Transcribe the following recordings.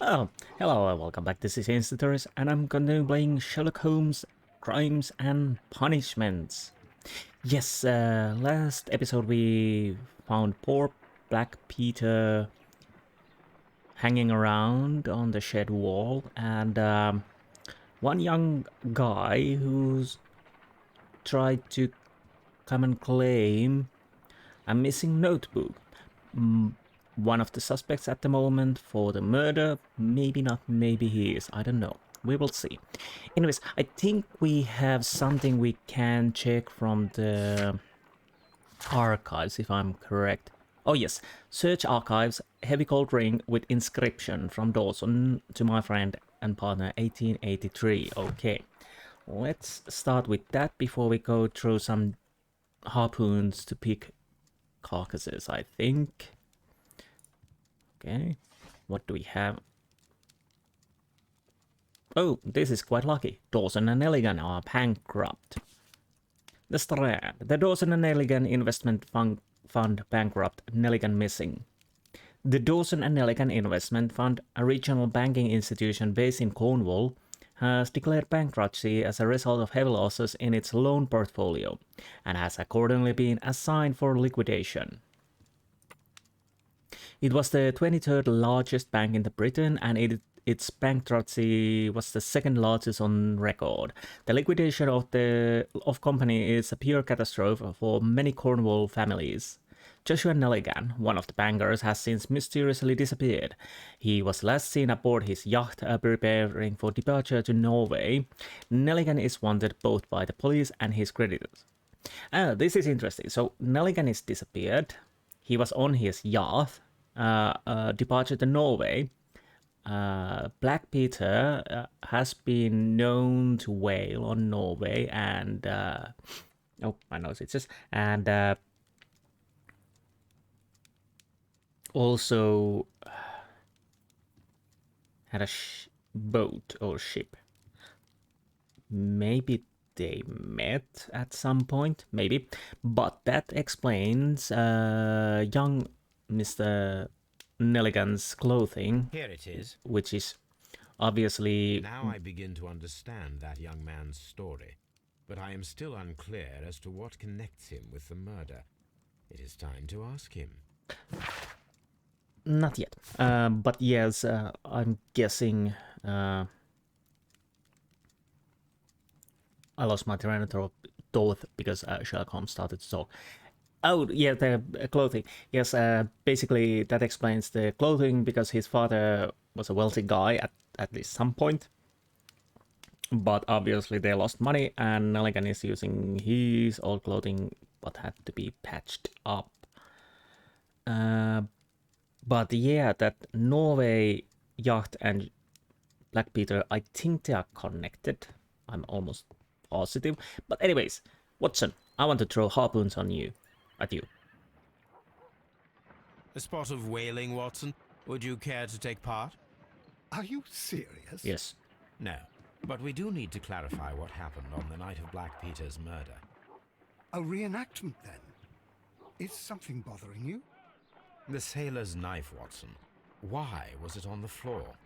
Oh, hello and welcome back. This is Insti, and I'm continuing playing Sherlock Holmes Crimes and Punishments. Yes, last episode we found poor Black Peter hanging around on the shed wall, and one young guy who's tried to come and claim a missing notebook. One of the suspects at the moment for the murder. Maybe not, maybe he is. I don't know. We will see. Anyways, I think we have something we can check from the archives, if I'm correct. Oh yes, search archives, heavy gold ring with inscription from Dawson to my friend and partner 1883. Okay, let's start with that before we go through some harpoons to pick carcasses, I think. Okay, what do we have? Oh, this is quite lucky. Dawson and Nelligan are bankrupt. The Strand. The Dawson and Nelligan Investment Fund bankrupt, Nelligan missing. The Dawson and Nelligan Investment Fund, a regional banking institution based in Cornwall, has declared bankruptcy as a result of heavy losses in its loan portfolio, and has accordingly been assigned for liquidation. It was the 23rd largest bank in Britain, and its bankruptcy was the second largest on record. The liquidation of company is a pure catastrophe for many Cornwall families. Joshua Nelligan, one of the bankers, has since mysteriously disappeared. He was last seen aboard his yacht preparing for departure to Norway. Nelligan is wanted both by the police and his creditors. This is interesting. So Nelligan is disappeared. He was on his yacht. Departure to Norway. Black Peter has been known to whale on Norway, and oh, my nose itches, and also had a boat or ship. Maybe they met at some point, maybe, but that explains young Mr. Nelligan's clothing. Here it is. Which is obviously... Now I begin to understand that young man's story, but I am still unclear as to what connects him with the murder. It is time to ask him. Not yet. But yes, I'm guessing... I lost my train of thought because Sherlock Holmes started to talk. Oh, yeah, the clothing. Yes, basically that explains the clothing because his father was a wealthy guy at least some point. But obviously they lost money and Nelligan is using his old clothing but had to be patched up. But yeah, that Norway yacht and Black Peter, I think they are connected. I'm almost positive. But anyways, Watson, I want to throw harpoons on you. At you. A spot of whaling, Watson? Would you care to take part? Are you serious? Yes. No, but we do need to clarify what happened on the night of Black Peter's murder. A reenactment, then? Is something bothering you? The sailor's knife, Watson. Why was it on the floor?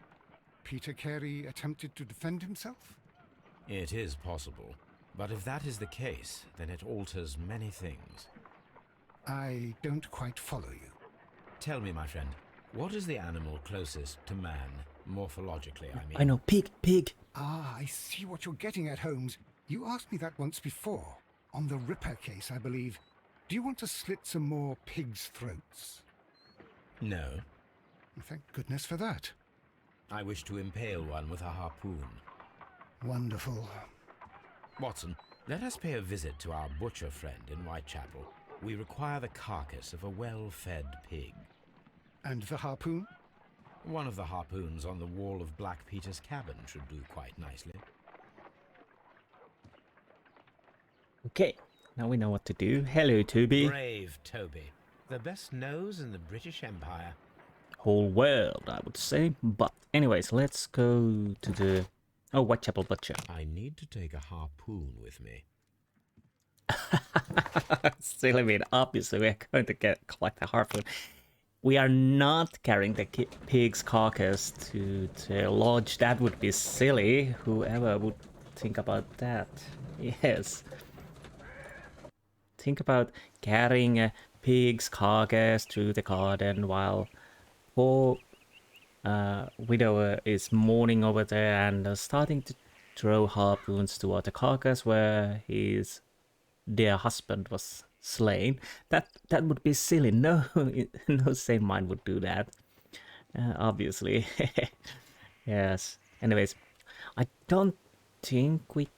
Peter Carey attempted to defend himself? It is possible, but if that is the case, then it alters many things. I don't quite follow you. Tell me, my friend, what is the animal closest to man, morphologically, I mean? I know, pig. Ah, I see what you're getting at, Holmes. You asked me that once before. On the Ripper case, I believe. Do you want to slit some more pigs' throats? No. Thank goodness for that. I wish to impale one with a harpoon. Wonderful. Watson, let us pay a visit to our butcher friend in Whitechapel. We require the carcass of a well-fed pig. And the harpoon? One of the harpoons on the wall of Black Peter's cabin should do quite nicely. Okay, now we know what to do. Hello, Toby. Brave Toby. The best nose in the British Empire. Whole world, I would say. But anyways, let's go to the... Oh, Whitechapel Butcher. I need to take a harpoon with me. Silly mean, obviously we're going to collect a harpoon. we are not carrying the pig's carcass to the lodge. That would be silly. Whoever would think about that. Yes. Think about carrying a pig's carcass through the garden while poor widower is mourning over there and starting to throw harpoons toward the carcass where his dear husband was slain. That would be silly. No, no sane mind would do that. Obviously. Yes. Anyways, I don't think we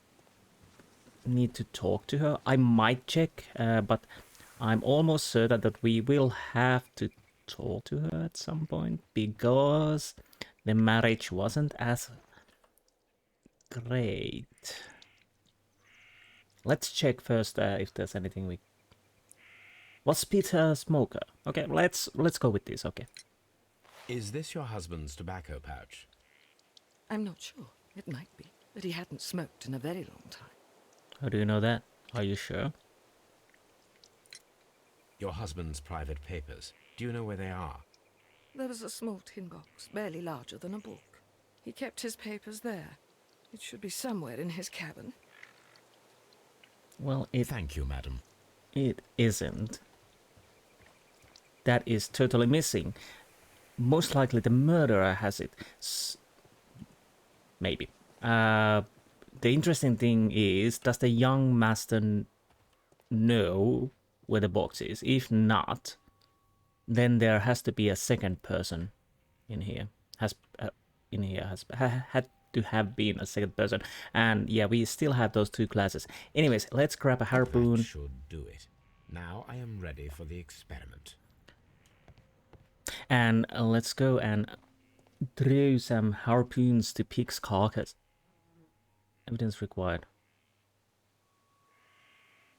need to talk to her. I might check, but I'm almost certain that we will have to talk to her at some point because the marriage wasn't as great. Let's check first if there's anything we... Was Peter a smoker? Okay, let's go with this, okay. Is this your husband's tobacco pouch? I'm not sure. It might be, but he hadn't smoked in a very long time. How do you know that? Are you sure? Your husband's private papers. Do you know where they are? There was a small tin box, barely larger than a book. He kept his papers there. It should be somewhere in his cabin. Well, Thank you, madam. It isn't. That is totally missing. Most likely the murderer has it. Maybe. The interesting thing is, does the young master know where the box is? If not, then there has to be a second person in here. Had to have been a second person. And yeah, we still have those two classes. Anyways, let's grab a harpoon. That should do it. Now I am ready for the experiment. And let's go and throw some harpoons to pig's carcass. Evidence required.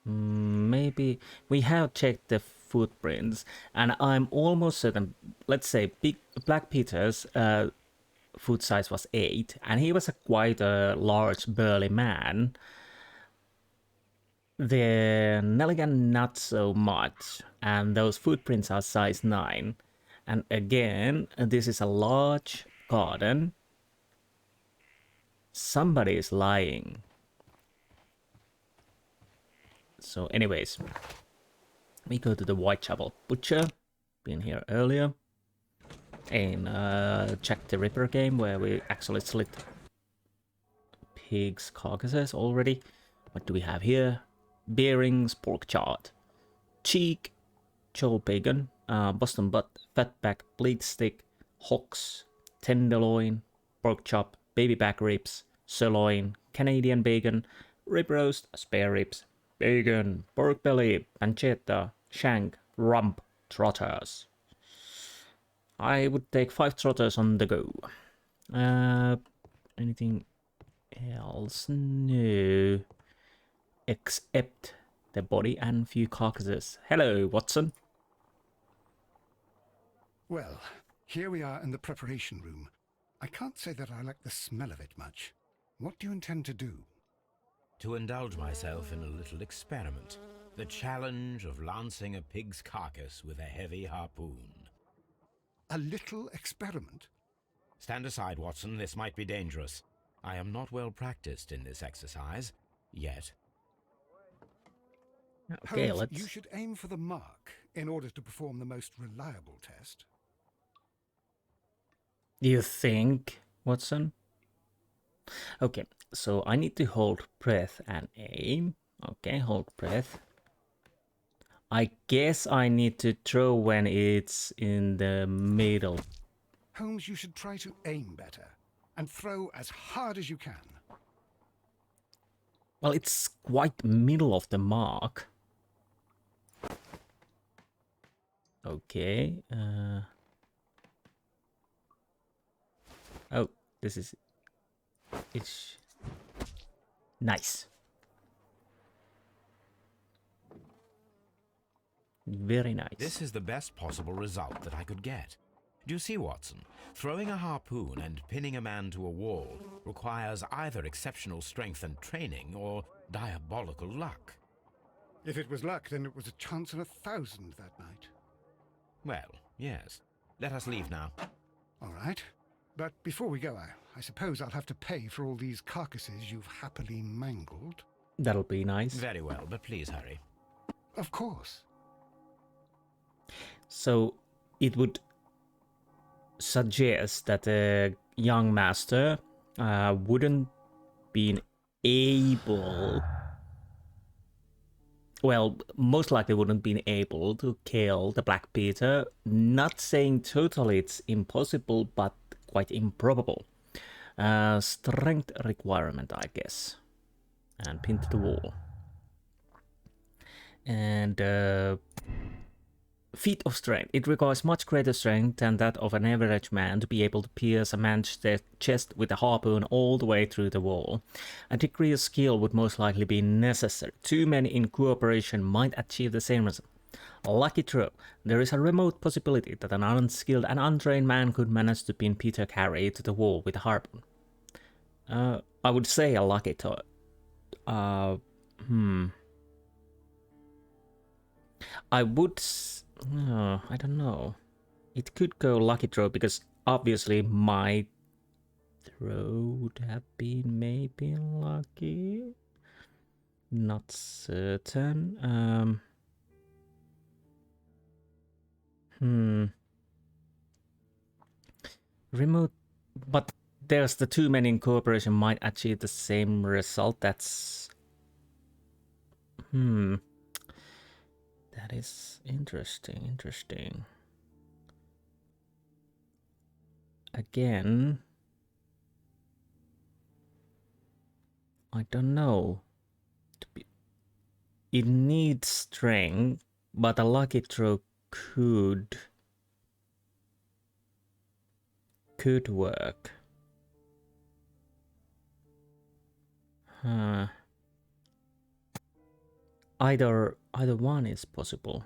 Maybe we have checked the footprints, and I'm almost certain. Let's say Black Peter's foot size was 8, and he was quite a large, burly man. The Nelligan not so much, and those footprints are size 9. And again, this is a large garden. Somebody is lying. So anyways, we go to the Whitechapel Butcher. Been here earlier. And Jack the Ripper game where we actually slit pigs' carcasses already. What do we have here? Bearings, pork chart, cheek, joel bacon, Boston butt, fatback, bleed stick, hocks, tenderloin, pork chop, baby back ribs, sirloin, Canadian bacon, rib roast, spare ribs, bacon, pork belly, pancetta, shank, rump, trotters. I would take 5 trotters on the go. Anything else? No. Except the body and few carcasses. Hello, Watson. Well, here we are in the preparation room. I can't say that I like the smell of it much. What do you intend to do? To indulge myself in a little experiment. The challenge of lancing a pig's carcass with a heavy harpoon. A little experiment? Stand aside, Watson. This might be dangerous. I am not well practiced in this exercise. Yet. Okay, Holmes, let's... you should aim for the mark in order to perform the most reliable test. You think, Watson? Okay, so I need to hold breath and aim. Okay, hold breath. I guess I need to throw when it's in the middle. Holmes, you should try to aim better and throw as hard as you can. Well, it's quite middle of the mark. Okay. Oh, this is... It's... Nice. Very nice. This is the best possible result that I could get. Do you see, Watson? Throwing a harpoon and pinning a man to a wall requires either exceptional strength and training or diabolical luck. If it was luck, then it was a chance in 1,000 that night. Well, Yes. Let us leave now. All right. But before we go, I suppose I'll have to pay for all these carcasses you've happily mangled. That'll be nice. Very well, but please hurry. Of course. So it would suggest that a young master wouldn't be able, well, most likely wouldn't be able to kill the Black Peter. Not saying totally it's impossible, but quite improbable. Strength requirement, I guess. And pin to the wall. And feat of strength. It requires much greater strength than that of an average man to be able to pierce a man's chest with a harpoon all the way through the wall. A degree of skill would most likely be necessary. Two men in cooperation might achieve the same result. Lucky throw. There is a remote possibility that an unskilled and untrained man could manage to pin Peter Carey to the wall with a harpoon. I would say a lucky throw. I would... I don't know. It could go lucky throw because obviously my throw would have been maybe lucky. Not certain. Remote... But there's the two men in cooperation might achieve the same result. That's... That is interesting. Again, I don't know. It needs strength, but a lucky throw could work. Either one is possible.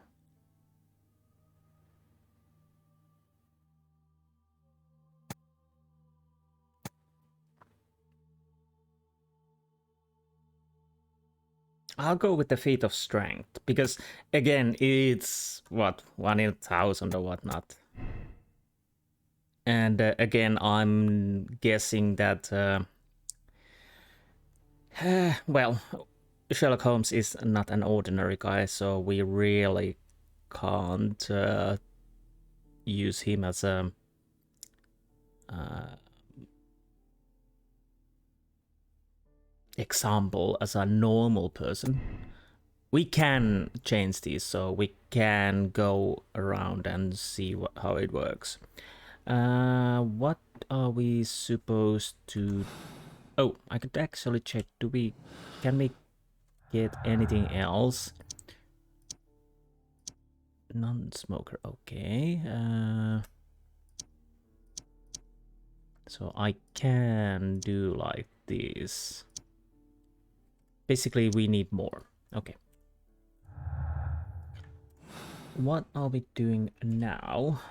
I'll go with the feat of strength because again it's what 1 in 1,000 or whatnot. And again I'm guessing that well, Sherlock Holmes is not an ordinary guy, so we really can't use him as a example as a normal person. We can change these, so we can go around and see how it works. What are we supposed to... Oh, I could actually check. Can we get anything else? Non-smoker, okay. So I can do like this. Basically, we need more. Okay. What are we doing now?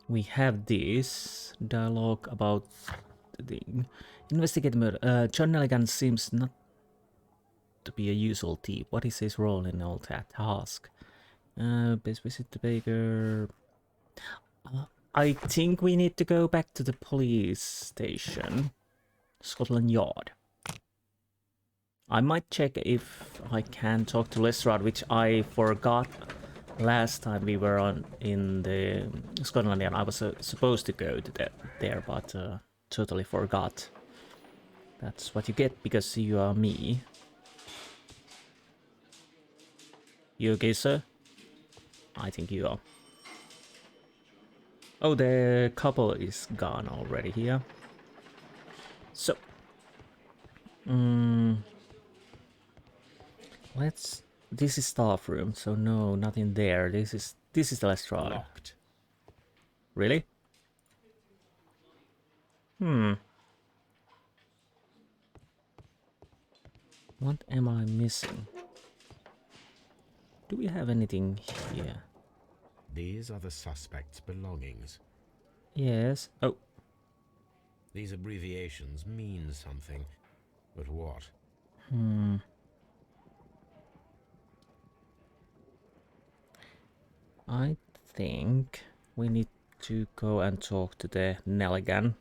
We have this dialogue about the investigate murder. John Nelligan seems not to be a usual thief. What is his role in all that task? Best visit the baker. I think we need to go back to the police station. Scotland Yard. I might check if I can talk to Lestrade, which I forgot last time we were in the Scotland Yard. I was supposed to go to there, but totally forgot. That's what you get because you are me. You okay, sir? I think you are. Oh, the couple is gone already here. So, this is staff room, so no, nothing there. This is the Lestrade. Locked. Really? What am I missing? Do we have anything here? These are the suspect's belongings. Yes. Oh, These abbreviations mean something, but what? I think we need to go and talk to the Nelligan.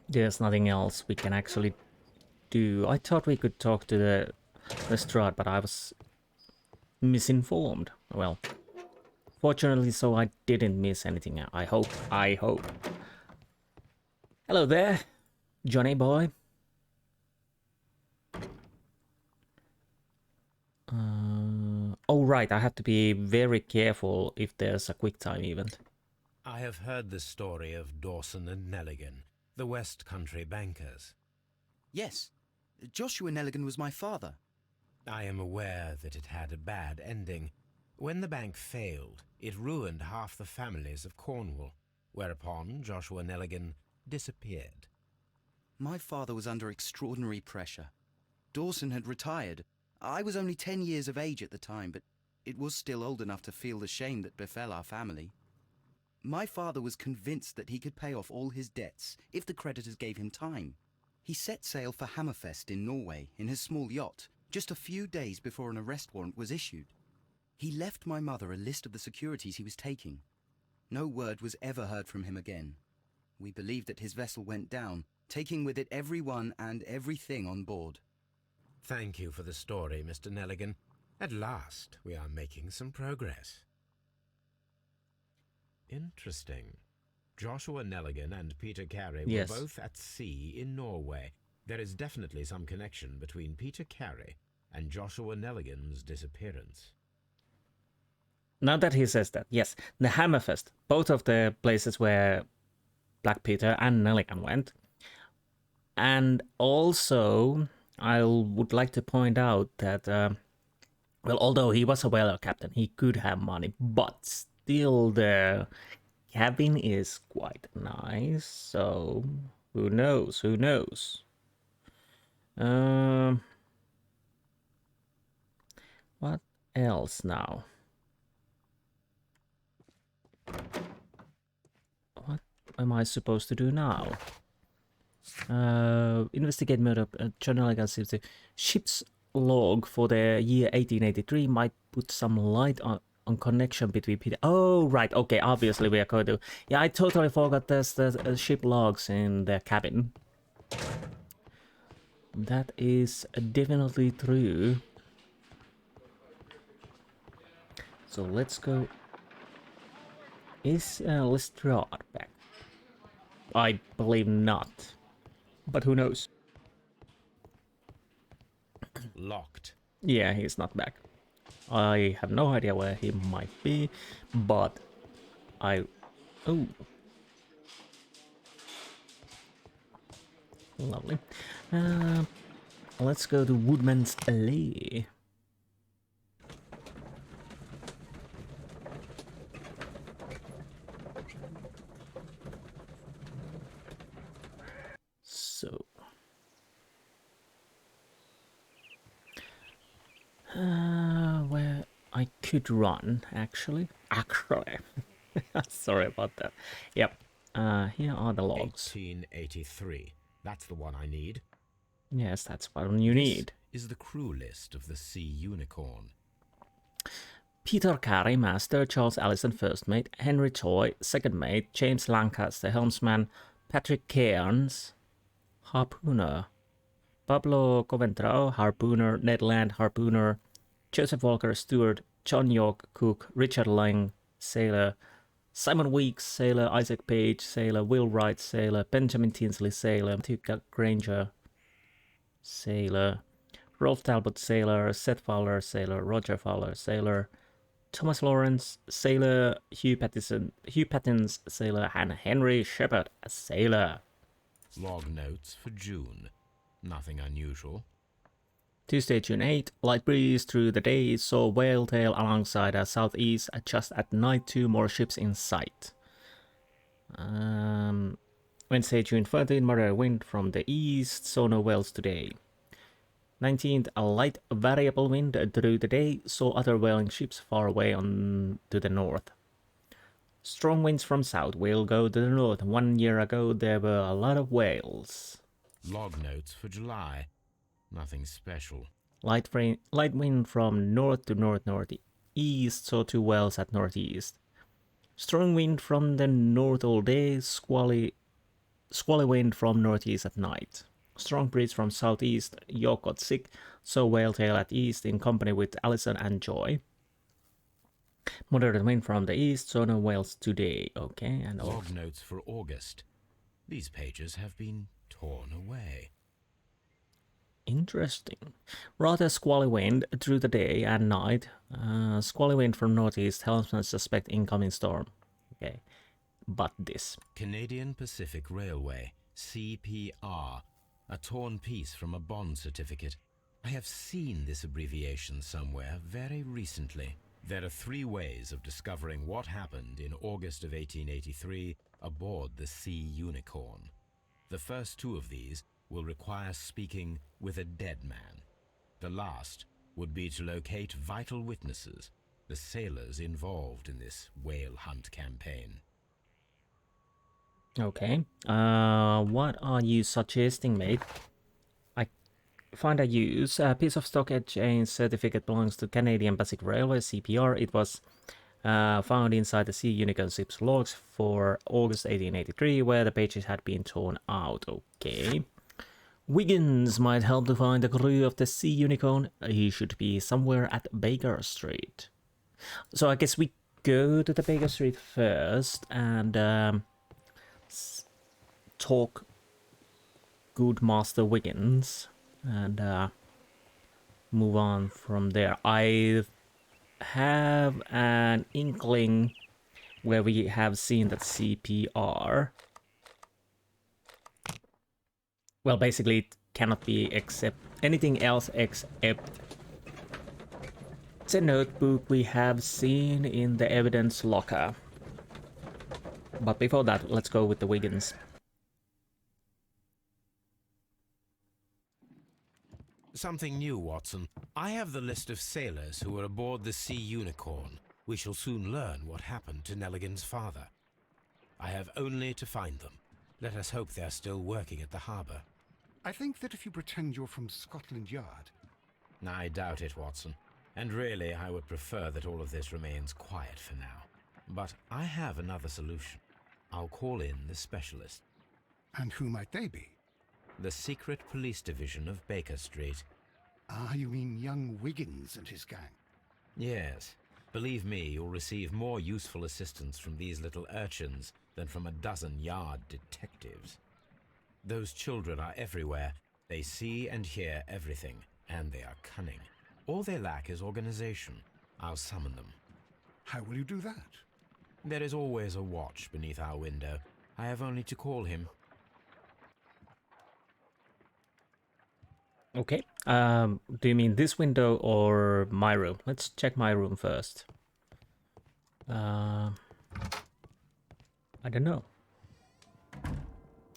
There's nothing else we can actually do. I thought we could talk to the Lestrade, but I was misinformed. Well, fortunately, so I didn't miss anything. I hope. Hello there, Johnny boy. Oh right, I have to be very careful if there's a quick time event. I have heard the story of Dawson and Nelligan, the West Country bankers. Yes, Joshua Nelligan was my father. I am aware that it had a bad ending. When the bank failed, it ruined half the families of Cornwall, whereupon Joshua Nelligan disappeared. My father was under extraordinary pressure. Dawson had retired. I was only 10 years of age at the time, but it was still old enough to feel the shame that befell our family. My father was convinced that he could pay off all his debts if the creditors gave him time. He set sail for Hammerfest in Norway in his small yacht, just a few days before an arrest warrant was issued. He left my mother a list of the securities he was taking. No word was ever heard from him again. We believe that his vessel went down, taking with it everyone and everything on board. Thank you for the story, Mr. Nelligan. At last, we are making some progress. Interesting. Joshua Nelligan and Peter Carey Yes. were both at sea in Norway. There is definitely some connection between Peter Carey and Joshua Nelligan's disappearance. Now that he says that, yes, the Hammerfest, both of the places where Black Peter and Nelligan went. And also, I would like to point out that, well, although he was a whaler captain, he could have money, but still the cabin is quite nice, so who knows, who knows. What else now? What am I supposed to do now? Investigate murder. Journal against the ship's log for the year 1883 might put some light on connection between Peter. Oh, right. Okay, obviously we are going to... Yeah, I totally forgot there's the ship logs in the cabin. That is definitely true. So let's go... Is Lestrade back? I believe not. But who knows? Locked. Yeah, he's not back. I have no idea where he might be, but I... Oh. Lovely. Let's go to Woodman's Alley. So... where I could run, actually. Sorry about that. Yep. Here are the logs. 1883. That's the one I need. Yes, that's what you need. This is the crew list of the Sea Unicorn. Peter Carey, master. Charles Allison, first mate. Henry Toy, second mate. James Lancaster, helmsman. Patrick Cairns, harpooner. Pablo Coventrao, harpooner. Ned Land, harpooner. Joseph Walker, steward. John York, cook. Richard Lang, sailor. Simon Weeks, sailor. Isaac Page, sailor. Will Wright, sailor. Benjamin Tinsley, sailor. Matthew Granger, sailor. Rolf Talbot, sailor. Seth Fowler, sailor. Roger Fowler, sailor. Thomas Lawrence, sailor. Hugh Pattins, sailor. And Henry Shepard, a sailor. Log notes for June. Nothing unusual. Tuesday, June 8. Light breeze through the day. Saw whale tail alongside us southeast. Just at night, 2 more ships in sight. Wednesday, June 13. Moderate wind from the east. Saw no whales today. 19th, a light variable wind through the day. Saw other whaling ships far away on to the north. Strong winds from south. We'll go to the north. 1 year ago, there were a lot of whales. Log notes for July. Nothing special. Light wind from north to north-northeast, so 2 wells at northeast. Strong wind from the north all day, squally wind from northeast at night. Strong breeze from southeast, York got sick, so whaletail at east in company with Allison and Joy. Moderate wind from the east, so no whales today. Okay, and Log notes for August. These pages have been torn away. Interesting. Rather squally wind through the day and night. Squally wind from northeast, helmsman suspect incoming storm. Okay, but this. Canadian Pacific Railway, CPR, a torn piece from a bond certificate. I have seen this abbreviation somewhere very recently. There are 3 ways of discovering what happened in August of 1883 aboard the Sea Unicorn. The first 2 of these will require speaking with a dead man. The last would be to locate vital witnesses, the sailors involved in this whale hunt campaign. Okay. What are you suggesting, mate? I find a use. A piece of stock exchange certificate belongs to Canadian Pacific Railway, CPR. It was found inside the Sea Unicorn ship's logs for August 1883, where the pages had been torn out. Okay. Wiggins might help to find the crew of the Sea Unicorn. He should be somewhere at Baker Street. So I guess we go to the Baker Street first and talk good Master Wiggins and move on from there. I have an inkling where we have seen that CPR. Well, basically it cannot be except anything else except the notebook we have seen in the evidence locker. But before that, let's go with the Wiggins. Something new, Watson. I have the list of sailors who were aboard the Sea Unicorn. We shall soon learn what happened to Nelligan's father. I have only to find them. Let us hope they are still working at the harbour. I think that if you pretend you're from Scotland Yard... I doubt it, Watson. And really, I would prefer that all of this remains quiet for now. But I have another solution. I'll call in the specialist. And who might they be? The secret police division of Baker Street. Ah, you mean young Wiggins and his gang? Yes. Believe me, you'll receive more useful assistance from these little urchins than from a dozen yard detectives. Those children are everywhere. They see and hear everything, and they are cunning. All they lack is organization. I'll summon them. How will you do that? There is always a watch beneath our window. I have only to call him. Okay. Do you mean this window or my room? Let's check my room first. I don't know.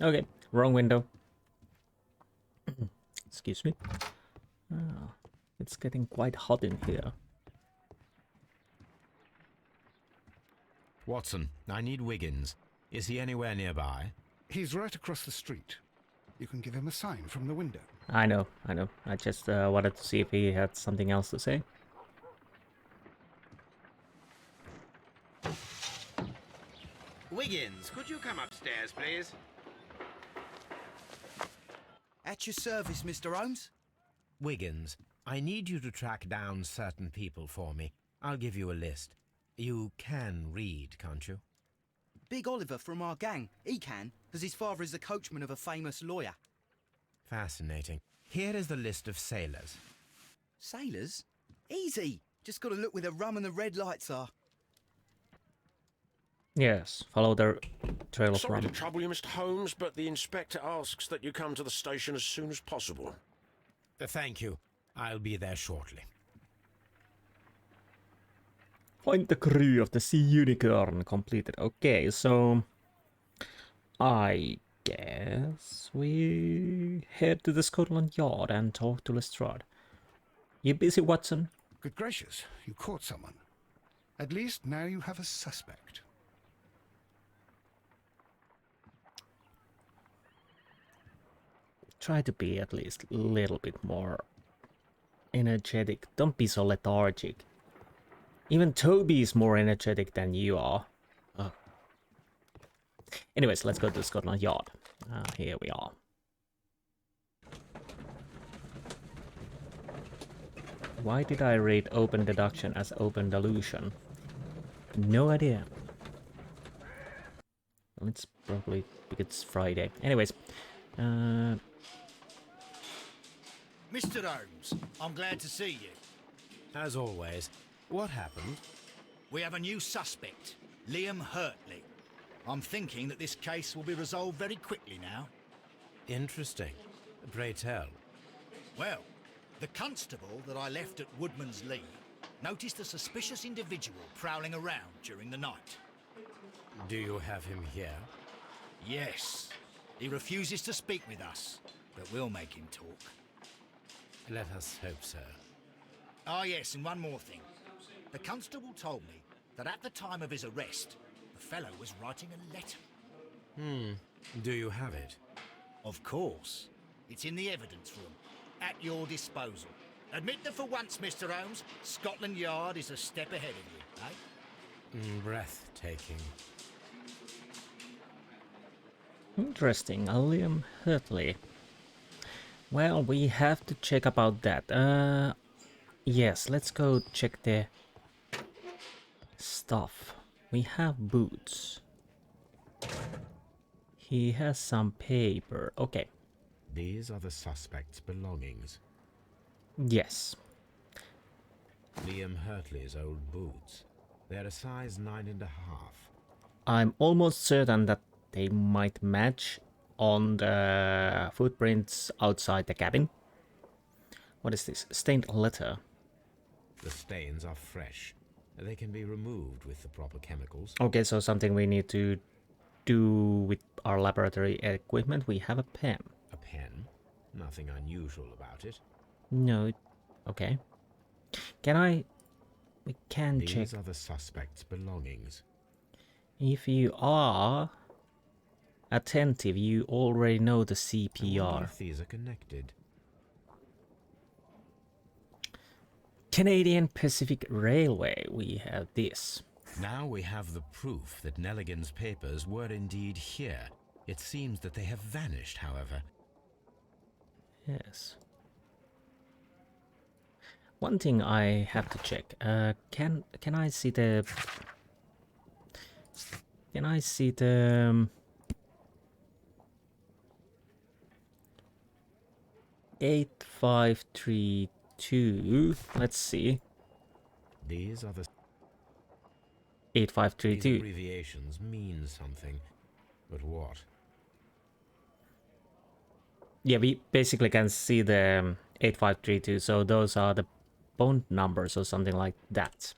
Okay, wrong window. Excuse me. Oh, it's getting quite hot in here. Watson, I need Wiggins. Is he anywhere nearby? He's right across the street. You can give him a sign from the window. I know. I just wanted to see if he had something else to say. Wiggins, could you come upstairs, please? At your service, Mr. Holmes. Wiggins, I need you to track down certain people for me. I'll give you a list. You can read, can't you? Big Oliver from our gang. He can, because his father is the coachman of a famous lawyer. Fascinating. Here is the list of sailors. Sailors? Easy. Just got to look where the rum and the red lights are. Yes, follow the trail of Sorry to rum. trouble you, Mr. Holmes, but the inspector asks that you come to the station as soon as possible. Thank you. I'll be there shortly. Find the crew of the Sea Unicorn completed. Okay, so I guess we head to the Scotland Yard and talk to Lestrade. You busy, Watson? Good gracious, you caught someone. At least now you have a suspect. Try to be at least a little bit more energetic. Don't be so lethargic. Even Toby is more energetic than you are. Oh. Anyways, let's go to Scotland Yard. Here we are. Why did I read open deduction as open delusion? No idea. It's probably because it's Friday. Anyways, Mr. Holmes, I'm glad to see you. As always, what happened? We have a new suspect, Liam Hurtley. I'm thinking that this case will be resolved very quickly now. Interesting. Pray tell. Well, the constable that I left at Woodman's Lee noticed a suspicious individual prowling around during the night. Do you have him here? Yes. He refuses to speak with us, but we'll make him talk. Let us hope so. Ah, yes, and one more thing. The constable told me that at the time of his arrest, the fellow was writing a letter. Do you have it? Of course. It's in the evidence room, at your disposal. Admit that for once, Mr. Holmes, Scotland Yard is a step ahead of you, eh? Breathtaking. interesting. Liam Hurtley. Well, we have to check about that. Yes, let's go check the stuff. We have boots. He has some paper. Okay. These are the suspect's belongings. Yes. Liam Hurtley's old boots. They're a size 9.5. I'm almost certain that they might match on the footprints outside the cabin. What is this? Stained leather. The stains are fresh. They can be removed with the proper chemicals. Okay, so something we need to do with our laboratory equipment. We have a pen. A pen? Nothing unusual about it. No. Okay. Can I... We can check. These are the suspect's belongings. If you are attentive, you already know the I wonder CPR. if these are connected. Canadian Pacific Railway, we have this. Now we have the proof that Nelligan's papers were indeed here. It seems that they have vanished, however. Yes. One thing I have to check. Can I see the... Can I see the... 8532. Let's see. These are the 8532. These abbreviations mean something. But what? Yeah, we basically can see the 8532, so those are the bond numbers or something like that.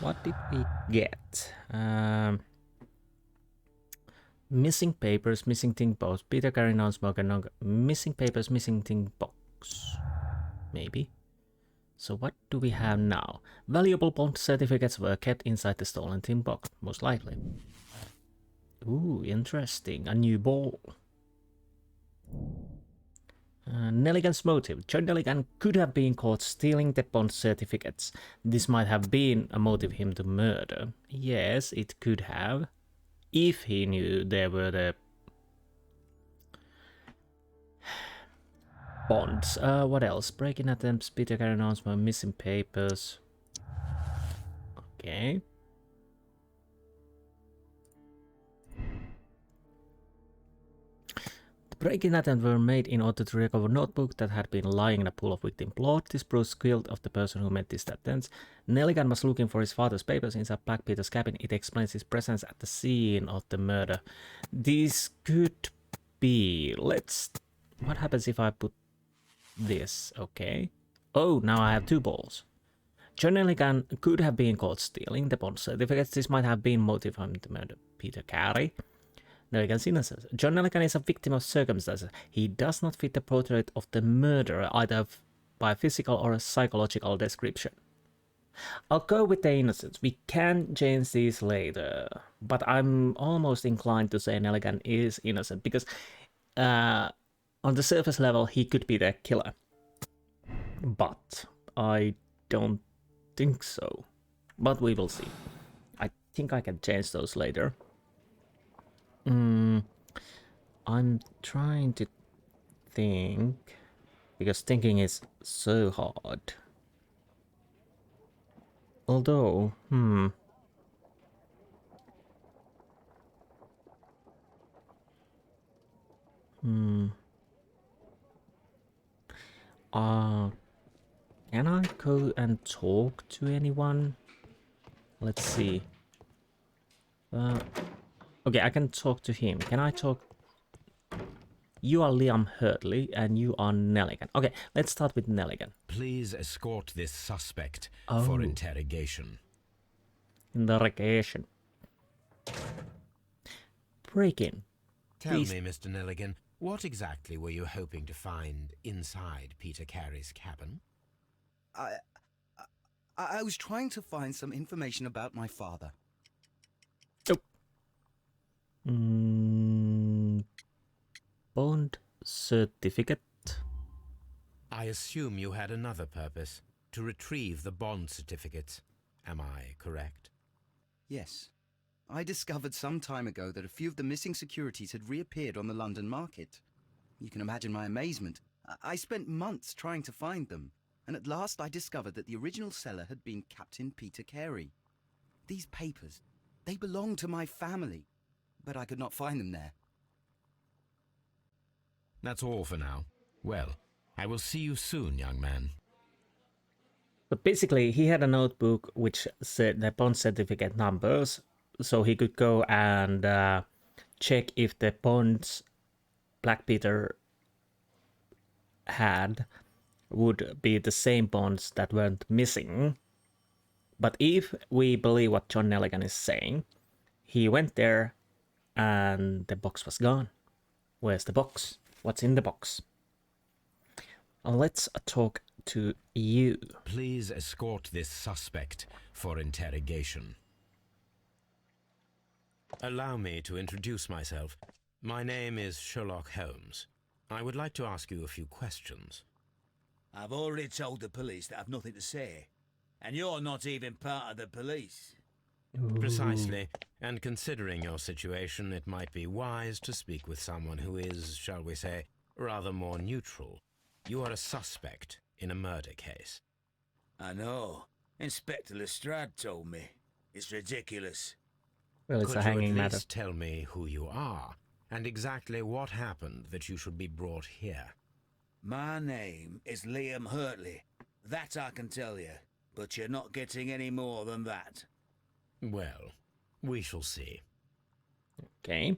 What did we get? Missing papers, missing thing box, Peter carry non-smoker, missing papers, missing thing box. Maybe. So what do we have now? Valuable bond certificates were kept inside the stolen tin box, most likely. Ooh, interesting. A new ball. Nelligan's motive. John Nelligan could have been caught stealing the bond certificates. This might have been a motive him to murder. Yes, it could have. If he knew there were the bonds. What else? Breaking attempts, Peter carry announcement, missing papers. Okay. The breaking attempts were made in order to recover a notebook that had been lying in a pool of victim blood. This proves guilt of the person who made these attempts. Nelligan was looking for his father's papers inside Black Peter's cabin. It explains his presence at the scene of the murder. This could be... Let's... What happens if I put this? Okay. Oh, now I have two balls. John Nelligan could have been caught stealing the bond certificates. This might have been motive for him to murder Peter Carey. Nelligan's innocence. John Nelligan is a victim of circumstances. He does not fit the portrait of the murderer, either by physical or a psychological description. I'll go with the innocence. We can change these later, but I'm almost inclined to say Nelligan is innocent because on the surface level he could be the killer. But I don't think so. But we will see. I think I can change those later. I'm trying to think, because thinking is so hard. Although, can I go and talk to anyone? Let's see. Okay, I can talk to him. Can I talk? You are Liam Hurtley and you are Nelligan. Okay, let's start with Nelligan. Please escort this suspect Oh. for interrogation. Interrogation. Break in. Tell Please. me, Mr. Nelligan, what exactly were you hoping to find inside Peter Carey's cabin? I was trying to find some information about my father. Bond certificate. I assume you had another purpose, to retrieve the bond certificates. Am I correct? Yes. I discovered some time ago that a few of the missing securities had reappeared on the London market. You can imagine my amazement. I spent months trying to find them, and at last I discovered that the original seller had been Captain Peter Carey. These papers, they belonged to my family, but I could not find them there. That's all for now. Well, I will see you soon, young man. But basically, he had a notebook which said the bond certificate numbers, so he could go and check if the bonds Black Peter had would be the same bonds that weren't missing. But if we believe what John Nelligan is saying, he went there and the box was gone. Where's the box? What's in the box? Let's talk to you. Please escort this suspect for interrogation. Allow me to introduce myself. My name is Sherlock Holmes. I would like to ask you a few questions. I've already told the police that I've nothing to say. And you're not even part of the police. Precisely. And considering your situation, it might be wise to speak with someone who is, shall we say, rather more neutral. You are a suspect in a murder case. I know. Inspector Lestrade told me. It's ridiculous. Well, it's Could a you hanging at matter. least tell me who you are and exactly what happened that you should be brought here? My name is Liam Hurtley. That I can tell you. But you're not getting any more than that. Well, we shall see. Okay.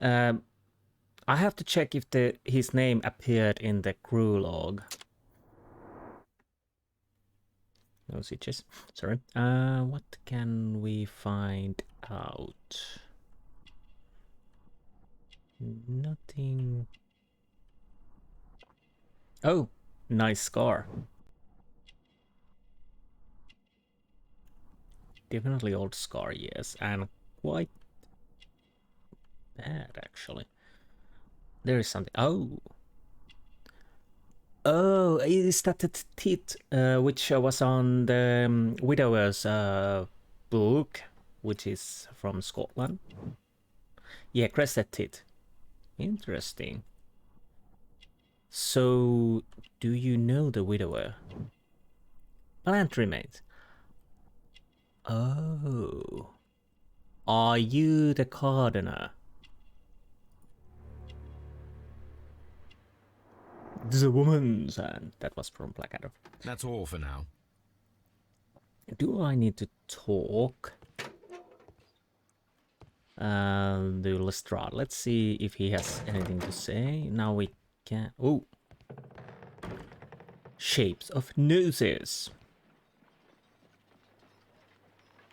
I have to check if his name appeared in the crew log. No switches. Sorry. What can we find out? Nothing. Oh, nice scar. Definitely old scar, yes, and quite bad actually. There is something. Oh, is that the teeth which was on the widower's book, which is from Scotland? Yeah, crested teeth. Interesting. So, do you know the widower? Plant remains. Oh. Are you the gardener? The woman's hand. That was from Blackadder. That's all for now. Do I need to talk? The Lestrade. Let's see if he has anything to say. Now we can. Oh. Shapes of noses.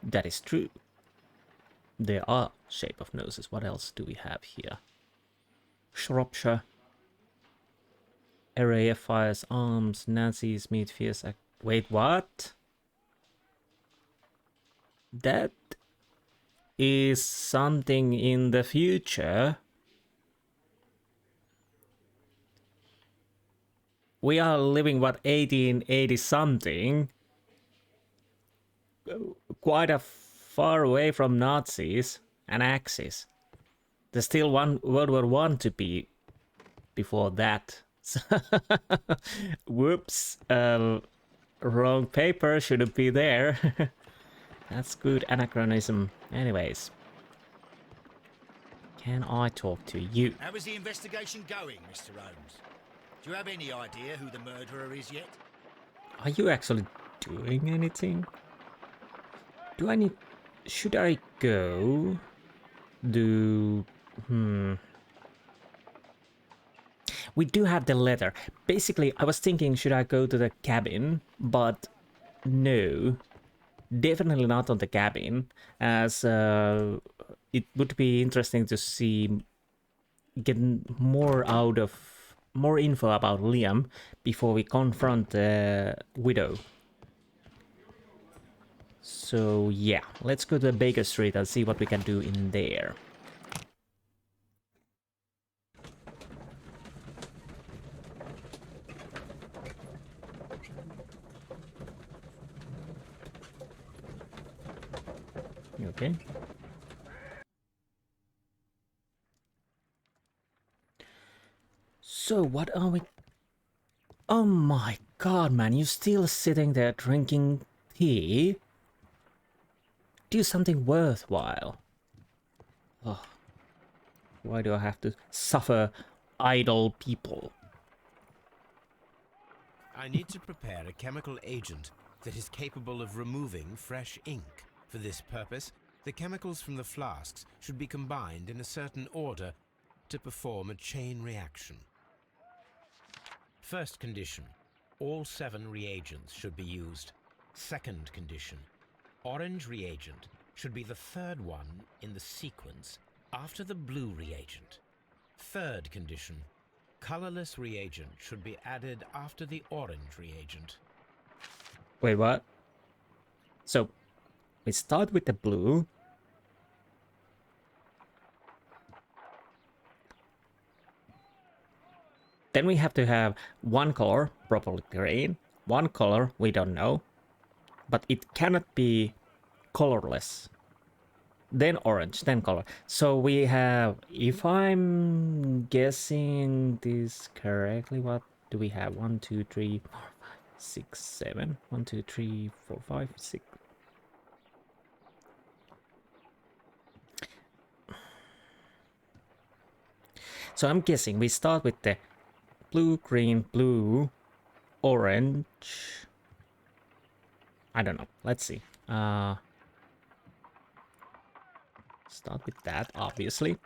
That is true. There are shape of noses. What else do we have here? Shropshire. Array of fires, arms, Nazis, meat, fierce. Wait, what? That is something in the future. We are living, what, 1880 something? Quite a far away from Nazis and Axis. There's still one World War One to be before that. Whoops. Wrong paper, shouldn't be there. That's good anachronism. Anyways. Can I talk to you? How is the investigation going, Mr. Holmes? Do you have any idea who the murderer is yet? Are you actually doing anything? Do I need... Should I go? We do have the letter. Basically, I was thinking, should I go to the cabin? But no. Definitely not on the cabin, as it would be interesting to see... get more info about Liam before we confront the widow. So yeah, let's go to Baker Street and see what we can do in there. Okay. So what are we... Oh my god, man, you still sitting there drinking tea? Do something worthwhile. Oh, why do I have to suffer idle people? I need to prepare a chemical agent that is capable of removing fresh ink. For this purpose, the chemicals from the flasks should be combined in a certain order to perform a chain reaction. First condition, all 7 reagents should be used. Second condition, orange reagent should be the third one in the sequence after the blue reagent. Third condition, colorless reagent should be added after the orange reagent. Wait, what? So, we start with the blue. Then we have to have one color, probably green. One color, we don't know. But it cannot be colorless. Then orange, then color. So we have, if I'm guessing this correctly, what do we have? 1, 2, 3, 4, 5, 6, 7. 1, 2, 3, 4, 5, 6. So I'm guessing we start with the blue, green, blue, orange. I don't know. Let's see. Start with that, obviously.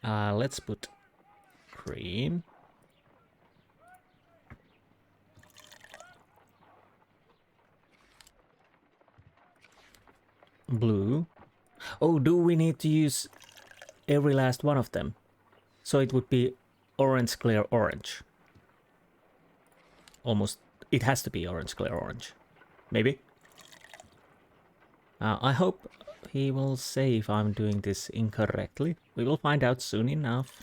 Let's put green. Blue. Oh, do we need to use every last one of them? So it would be orange, clear, orange. Almost, it has to be orange, clear, orange. Maybe? I hope he will say if I'm doing this incorrectly. We will find out soon enough.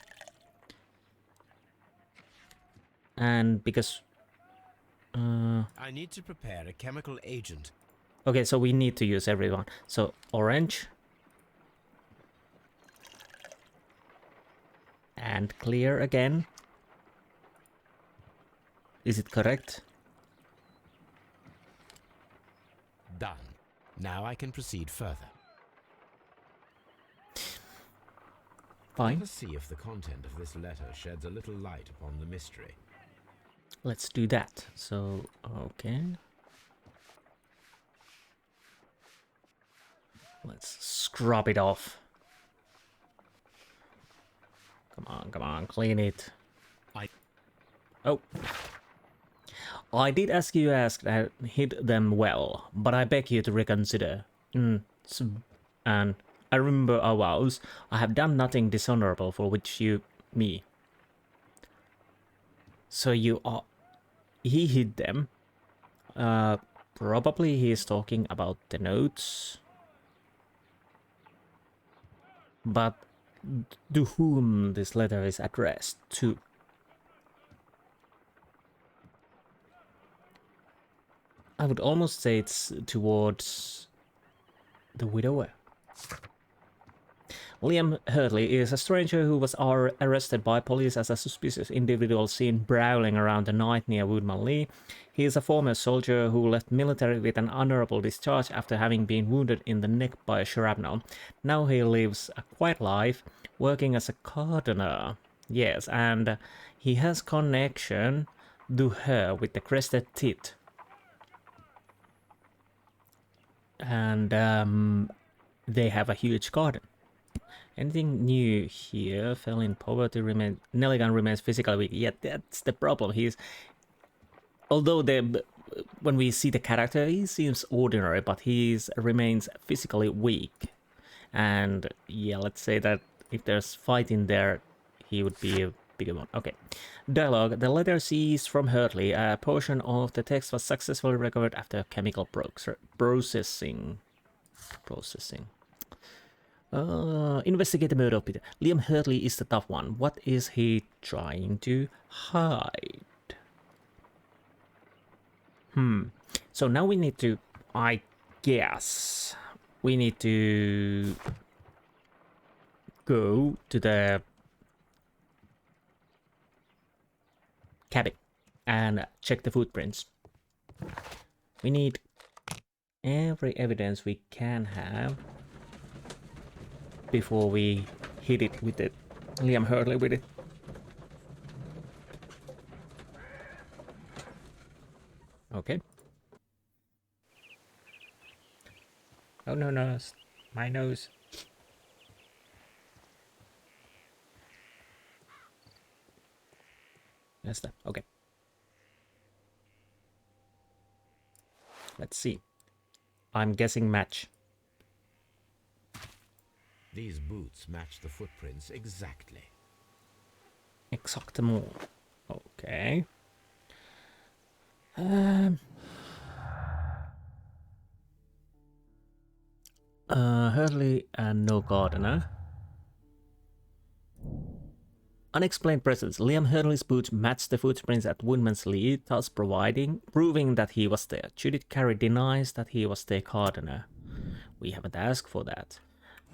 And because... I need to prepare a chemical agent. Okay, so we need to use everyone. So, orange. And clear again. Is it correct? Done. Now I can proceed further. Fine. Let us see if the content of this letter sheds a little light upon the mystery. Let's do that. So, okay. Let's scrub it off. Come on, clean it. Oh. I did ask you to hit them well, but I beg you to reconsider. And I remember our vows. I have done nothing dishonorable for which me. So he hid them. Probably he is talking about the notes. But to whom this letter is addressed to? I would almost say it's towards the widower. Liam Hurtley is a stranger who was arrested by police as a suspicious individual seen prowling around the night near Woodman Lee. He is a former soldier who left military with an honorable discharge after having been wounded in the neck by a shrapnel. Now he lives a quiet life, working as a gardener. Yes, and he has connection to her with the crested tit. And they have a huge garden. Anything new here? Fell in poverty, Nelligan remains physically weak. Yeah, that's the problem. Although when we see the character, he seems ordinary, but he remains physically weak. And yeah, let's say that if there's fight in there, he would be a bigger one. Okay. Dialogue. The letter C is from Hurtley. A portion of the text was successfully recovered after chemical processing. Investigate the murder of Peter. Liam Hurtley is the tough one. What is he trying to hide? So now we need to, I guess, we need to go to the cabin and check the footprints. We need every evidence we can have before we hit it with it. Liam Hurtley with it. Okay. Oh no, no, my nose. That's that. Okay. Let's see. I'm guessing match. These boots match the footprints exactly. Exactement. Okay. Hurley and no gardener. Unexplained presence. Liam Hurley's boots match the footprints at Woodman's Lee, thus proving that he was there. Judith Carey denies that he was the gardener. We haven't asked for that.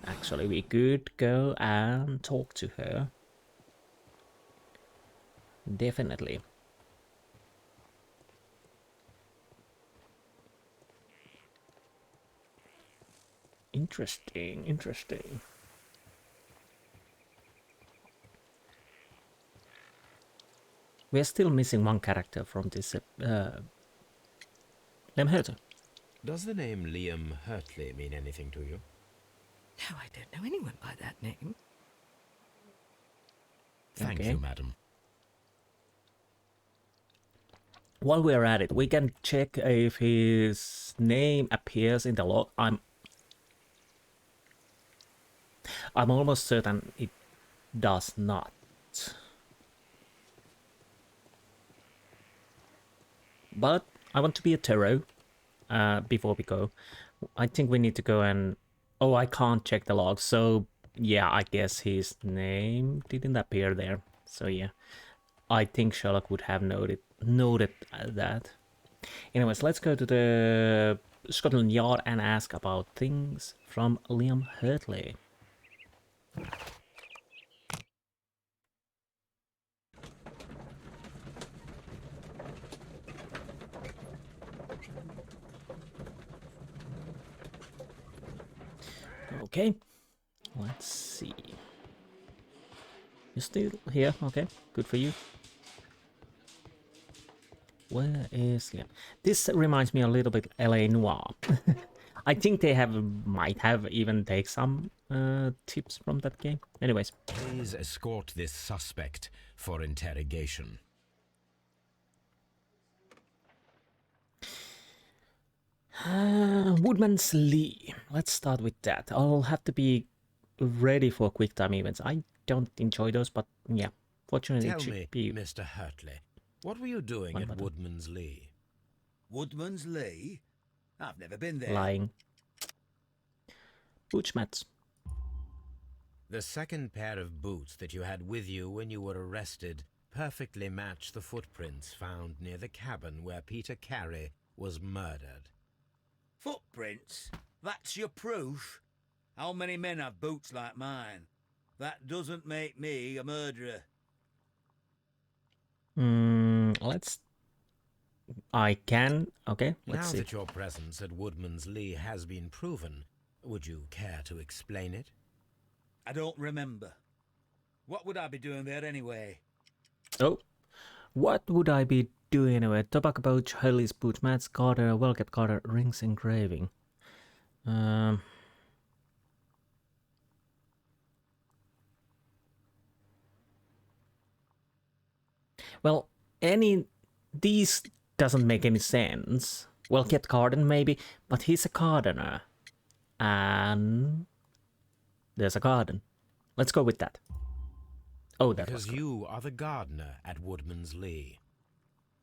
Actually, we could go and talk to her. Definitely. Interesting, interesting. We are still missing one character from this Liam Hurtley. Does the name Liam Hurtley mean anything to you? No, I don't know anyone by that name. Thank Okay. you, madam. While we're at it, we can check if his name appears in the log. I'm almost certain it does not. But I want to be a thorough before we go. I think we need to go and... Oh, I can't check the log. So, yeah, I guess his name didn't appear there. So, yeah. I think Sherlock would have noted that. Anyways, let's go to the Scotland Yard and ask about things from Liam Hurtley. Okay, let's see. You're still here? Okay, good for you. Where is Liam? This reminds me a little bit LA Noire. I think they might have even take some tips from that game. Anyways. Please escort this suspect for interrogation. Woodman's Lee. Let's start with that. I'll have to be ready for quick time events. I don't enjoy those, but yeah. Fortunately, Tell it should me, be... Mr. Hurtley, what were you doing at Woodman's Lee? Woodman's Lee? I've never been there. lying. Booch mats. The second pair of boots that you had with you when you were arrested perfectly match the footprints found near the cabin where Peter Carey was murdered. Footprints? That's your proof? How many men have boots like mine? That doesn't make me a murderer. Let's... I can... Okay, let's Now see. that your presence at Woodman's Lee has been proven, would you care to explain it? I don't remember. What would I be doing there anyway? Oh, what would I be doing anyway? Tobacco pouch, Hurley's boot, mats, garter, well-kept garter, rings engraving. Well, these doesn't make any sense. Well-kept garden maybe, but he's a gardener. And there's a garden. Let's go with that. Oh, that was Because you are the gardener at Woodman's Lee.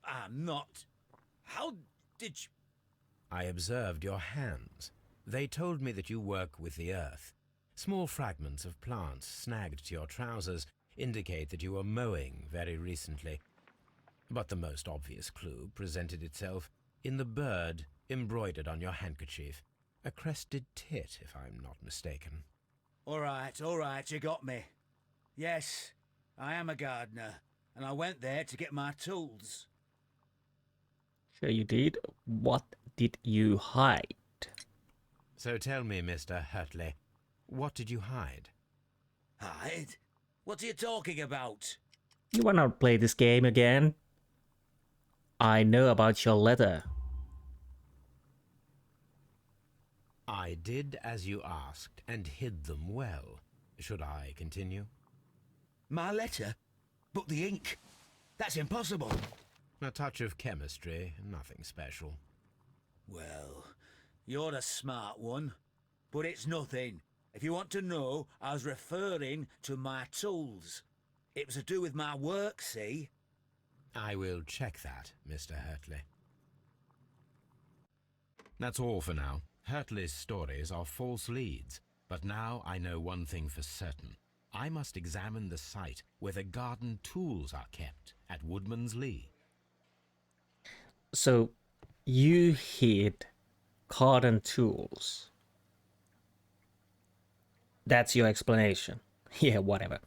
I'm not. How did you... I observed your hands. They told me that you work with the earth. Small fragments of plants snagged to your trousers indicate that you were mowing very recently. But the most obvious clue presented itself in the bird embroidered on your handkerchief. A crested tit, if I'm not mistaken. All right, you got me. Yes, I am a gardener, and I went there to get my tools. Sure you did. What did you hide? So tell me, Mr. Hurtley, what did you hide? Hide? What are you talking about? You wanna play this game again? I know about your letter. I did as you asked and hid them well. Should I continue? My letter? But the ink? That's impossible. A touch of chemistry, nothing special. Well, you're a smart one. But it's nothing. If you want to know, I was referring to my tools. It was to do with my work, see? I will check that, Mr. Hurtley. That's all for now. Hurtley's stories are false leads, but now I know one thing for certain. I must examine the site where the garden tools are kept at Woodman's Lee. So, you hid garden tools. That's your explanation. Yeah, whatever.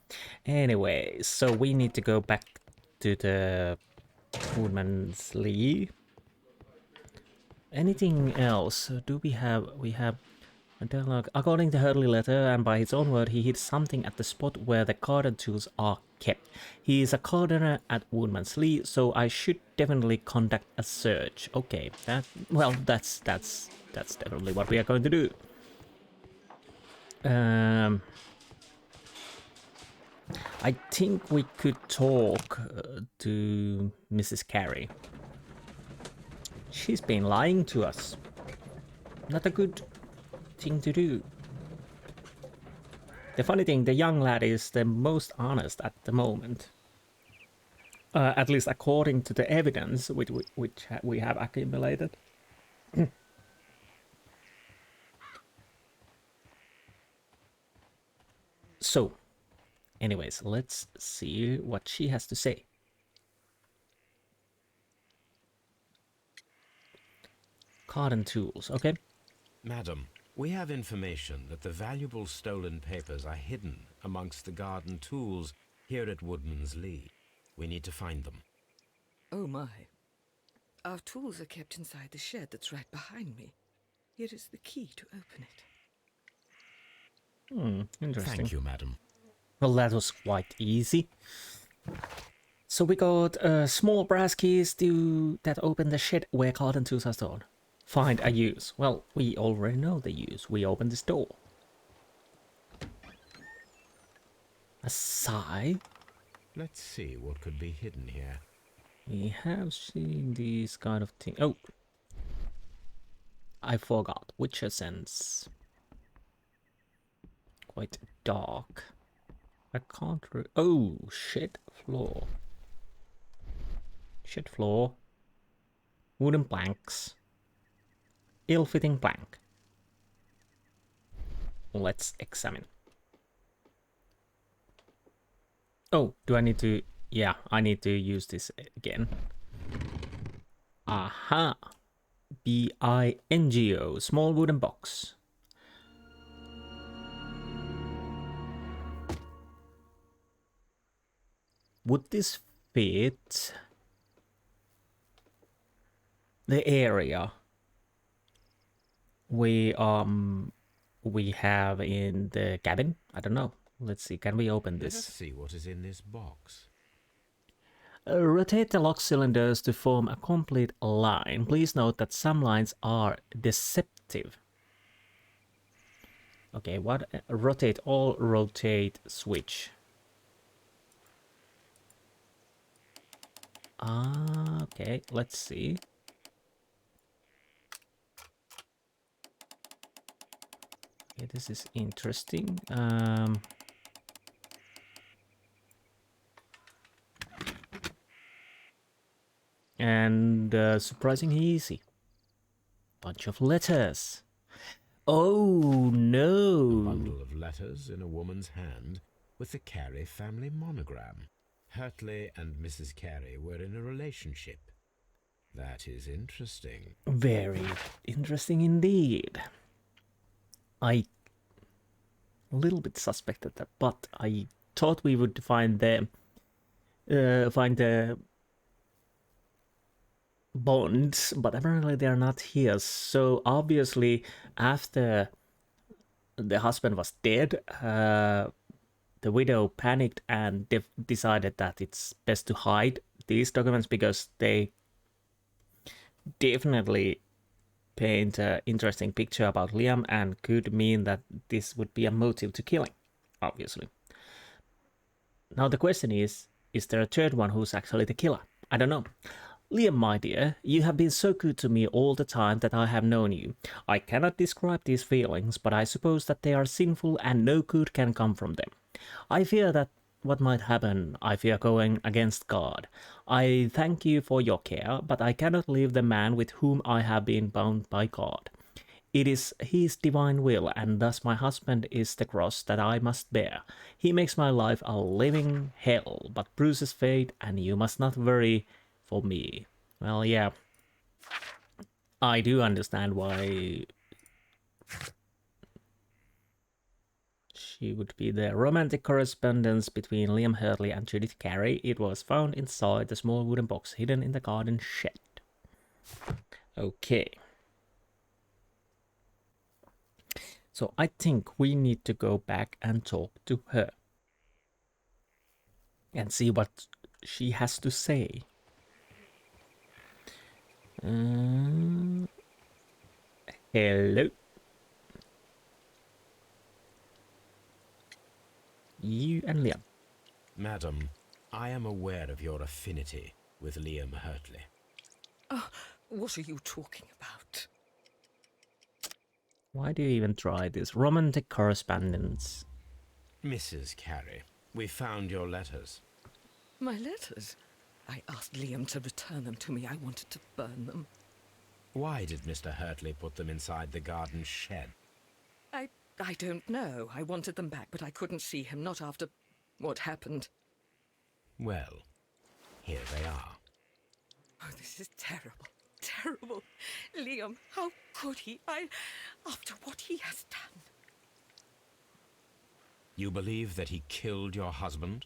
Anyway, so we need to go back to the Woodman's Lee. Anything else? Do we have a dialogue? According to Hurley letter, and by his own word, he hid something at the spot where the garden tools are kept. He is a gardener at Woodman's Lee, so I should definitely conduct a search. Okay, that's definitely what we are going to do. I think we could talk to Mrs. Carey. She's been lying to us. Not a good thing to do. The funny thing, the young lad is the most honest at the moment. At least according to the evidence which we have accumulated. So, anyways, let's see what she has to say. Garden tools, okay? Madam, we have information that the valuable stolen papers are hidden amongst the garden tools here at Woodman's Lee. We need to find them. Oh my. Our tools are kept inside the shed that's right behind me. Here is the key to open it. Interesting. Thank you, madam. Well, that was quite easy. So we got small brass keys that open the shed where garden tools are stored. Find a use. Well, we already know the use. We open this door. A sigh. Let's see what could be hidden here. We have seen these kind of things. Oh, I forgot. Witcher sense. Quite dark. I can't. Oh, shed floor. Shed floor. Wooden planks. Ill-fitting plank. Let's examine. Oh, do I need to... Yeah, I need to use this again. Aha! bingo, small wooden box. Would this fit the area we have in the cabin? I don't know. Let's see. Can we open Let us this? see what is in this box. Rotate the lock cylinders to form a complete line. Please note that some lines are deceptive. Okay, what? Rotate all, rotate switch. Okay, let's see. Okay, this is interesting. And surprisingly easy. Bunch of letters. Oh A no! bundle of letters in a woman's hand with the Carey family monogram. Hurtley and Mrs. Carey were in a relationship. That is interesting. Very interesting indeed. I a little bit suspected that, but I thought we would find the bonds, but apparently they are not here. So obviously, after the husband was dead, the widow panicked and decided that it's best to hide these documents because they definitely paint an interesting picture about Liam and could mean that this would be a motive to killing, obviously. Now the question is there a third one who's actually the killer? I don't know. Liam, my dear, you have been so good to me all the time that I have known you. I cannot describe these feelings, but I suppose that they are sinful and no good can come from them. I fear that what might happen, I fear going against God. I thank you for your care, but I cannot leave the man with whom I have been bound by God. It is his divine will, and thus my husband is the cross that I must bear. He makes my life a living hell, but bruises fate, and you must not worry for me. Well, yeah. I do understand why she would be the romantic correspondence between Liam Hurtley and Judith Carey. It was found inside the small wooden box hidden in the garden shed. Okay. So I think we need to go back and talk to her. And see what she has to say. Hello. You and Liam. Madam, I am aware of your affinity with Liam Hurtley. What are you talking about? Why do you even try this? Romantic correspondence. Mrs. Carey, we found your letters. My letters? I asked Liam to return them to me. I wanted to burn them. Why did Mr. Hurtley put them inside the garden shed? I don't know. I wanted them back, but I couldn't see him, not after what happened. Well, here they are. Oh, this is terrible. Terrible. Liam, how could he? After what he has done. You believe that he killed your husband?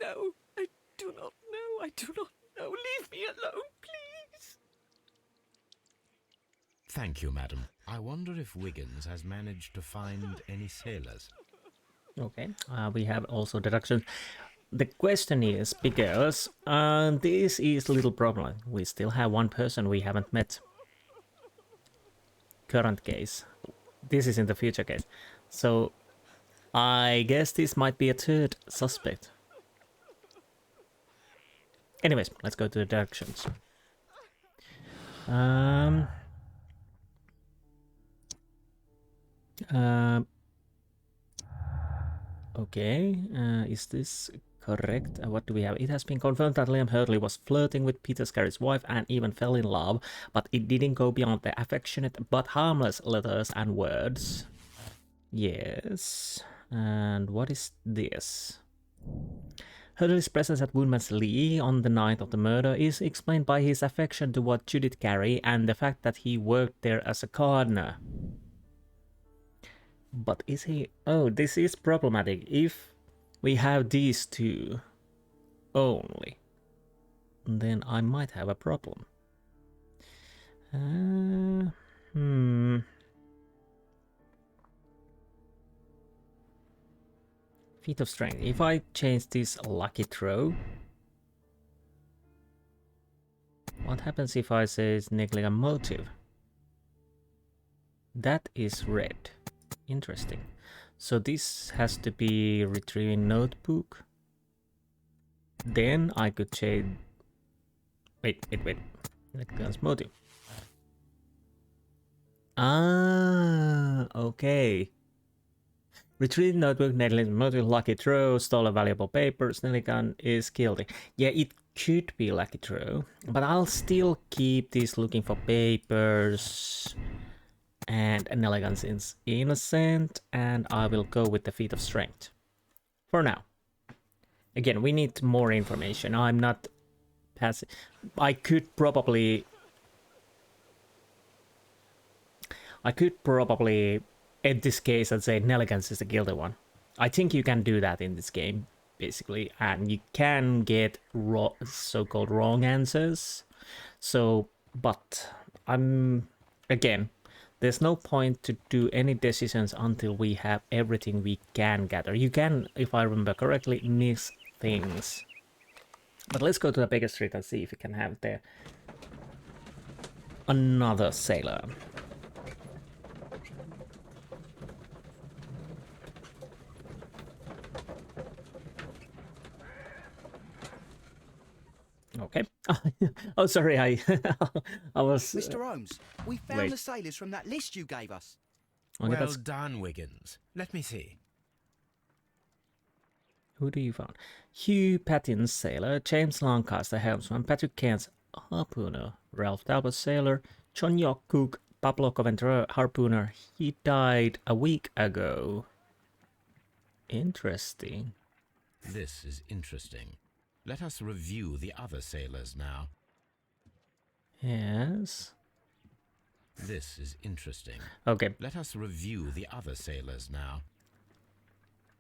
No, I do not know. I do not know. Leave me alone, please. Thank you, madam. I wonder if Wiggins has managed to find any sailors. Okay, we have also deduction. The question is, because this is a little problem. We still have one person we haven't met. Current case. This is in the future case. So, I guess this might be a third suspect. Anyways, let's go to the deductions. Okay, is this correct? What do we have? It has been confirmed that Liam Hurtley was flirting with Peter Scarry's wife and even fell in love, but it didn't go beyond the affectionate but harmless letters and words. Yes. And what is this? Hurley's presence at Woodman's Lee on the night of the murder is explained by his affection toward Judith Carey and the fact that he worked there as a gardener. But is he... Oh, this is problematic. If we have these two only, then I might have a problem. Feat of Strength. If I change this lucky throw, what happens if I say it's negligent motive? That is red. Interesting. So this has to be retrieving notebook. Then I could change... Wait. Negligence motive. Ah, okay. Retrieve notebook, negligence motive, lucky throw, stole a valuable paper, Snelligan is guilty. Yeah, it could be lucky throw, but I'll still keep this looking for papers. And Nelligans is innocent, and I will go with the feat of strength. For now. Again, we need more information. I'm not passive. I could probably end this case and say Nelligans is the guilty one. I think you can do that in this game, basically, and you can get so-called wrong answers. So, but again, there's no point to do any decisions until we have everything we can gather. You can, if I remember correctly, miss things. But let's go to the Baker Street and see if we can have there another sailor. Okay. Oh, sorry, I was... Mr. Holmes, we found the sailors from that list you gave us. Okay, Well done, Wiggins. Let me see. Who do you find? Hugh Patton's sailor, James Lancaster helmsman, Patrick Cairns harpooner, Ralph Talbot sailor, John York cook, Pablo Coventry harpooner. He died a week ago. Interesting. This is interesting. Let us review the other sailors now. Yes. This is interesting. Okay. Let us review the other sailors now.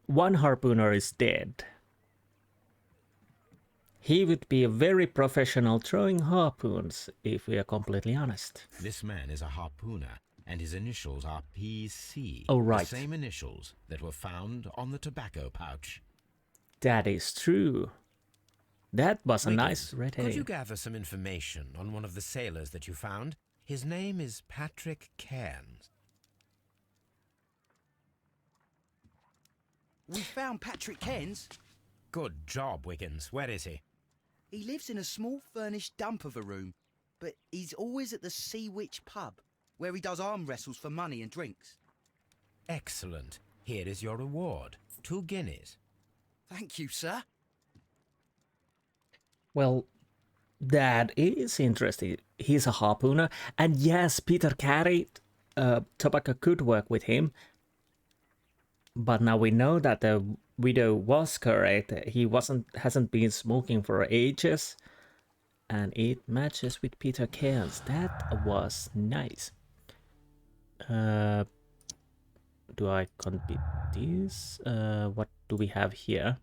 One harpooner is dead. He would be a very professional throwing harpoons, if we are completely honest. This man is a harpooner, and his initials are PC. Oh, right. The same initials that were found on the tobacco pouch. That is true. That was a Wiggins, nice red Could you herring. gather some information on one of the sailors that you found? His name is Patrick Cairns. We found Patrick Cairns. Good job, Wiggins. Where is he? He lives in a small furnished dump of a room, but he's always at the Sea Witch pub, where he does arm wrestles for money and drinks. Excellent. Here is your reward. 2 guineas. Thank you, sir. Well, that is interesting. He's a harpooner. And yes, Peter Carey, Tobacco could work with him. But now we know that the widow was correct. He hasn't been smoking for ages. And it matches with Peter Cairns. That was nice. Do I complete this? What do we have here?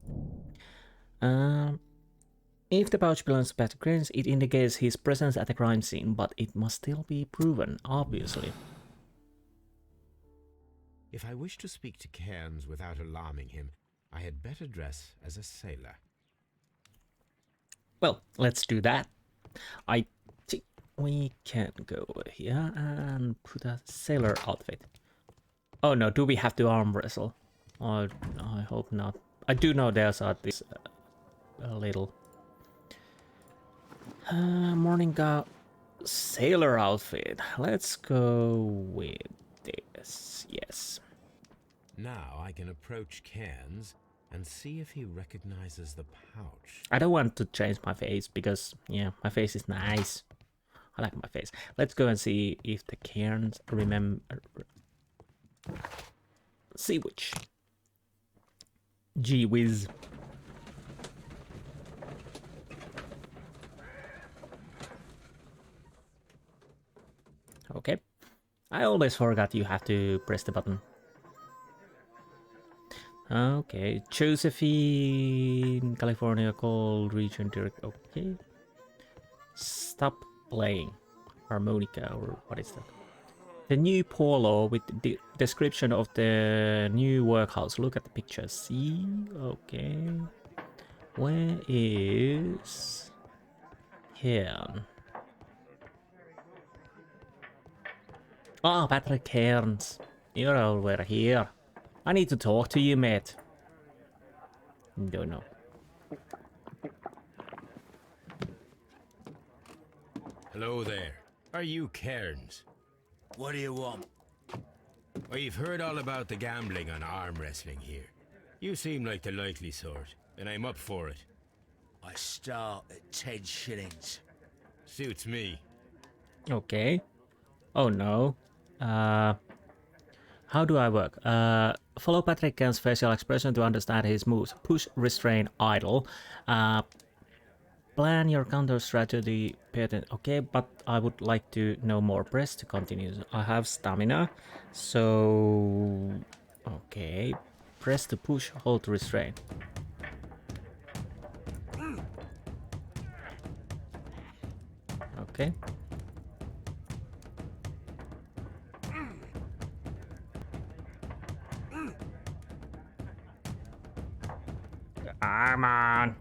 If the pouch belongs to Patrick Cairns, it indicates his presence at the crime scene, but it must still be proven, obviously. If I wish to speak to Cairns without alarming him, I had better dress as a sailor. Well, let's do that. I think we can go over here and put a sailor outfit. Oh no, do we have to arm wrestle? I hope not. I do know there's this a little morning sailor outfit. Let's go with this. Yes. Now I can approach Cairns and see if he recognizes the pouch. I don't want to change my face because, yeah, my face is nice. I like my face. Let's go and see if the Cairns remember. Sea Witch. Gee whiz. Okay. I always forgot you have to press the button. Okay. Josephine, California, cold region direct. Okay. Stop playing. Harmonica, or what is that? The new polo with the description of the new workhouse. Look at the pictures. See? Okay. Where is... Here. Ah, Patrick Cairns. You're over here. I need to talk to you, mate. Don't know. Hello there. Are you Cairns? What do you want? We've heard all about the gambling on arm wrestling here. You seem like the likely sort, and I'm up for it. I start at 10 shillings. Suits me. Okay. Oh no. How do I work? Follow Patrick Cairns' facial expression to understand his moves. Push, restrain, idle. Plan your counter strategy. Okay, but I would like to know more. Press to continue. I have stamina, so okay. Press to push, hold to restrain. Okay. Come on.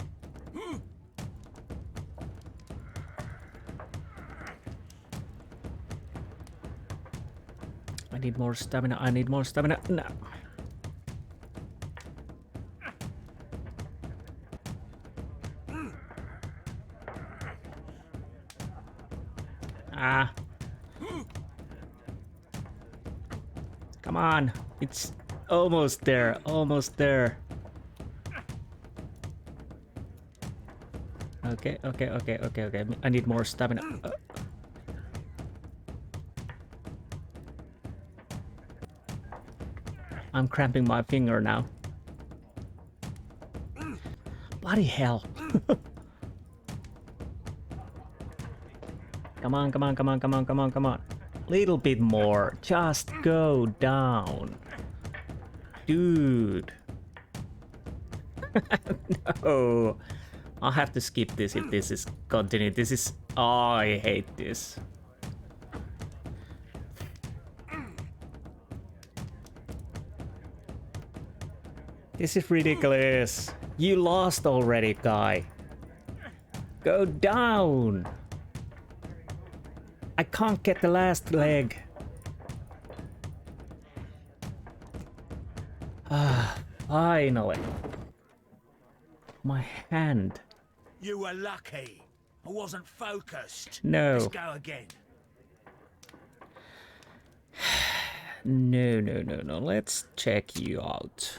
I need more stamina. I need more stamina. No. Ah. Come on. It's almost there. Almost there. Okay. I need more stamina. I'm cramping my finger now. Bloody hell. Come on. Little bit more. Just go down. Dude. No. I'll have to skip this if this is continued. This is... Oh, I hate this. This is ridiculous. You lost already, guy. Go down. I can't get the last leg. Ah, finally. My hand. You were lucky. I wasn't focused. No. Let's go again. No. Let's check you out.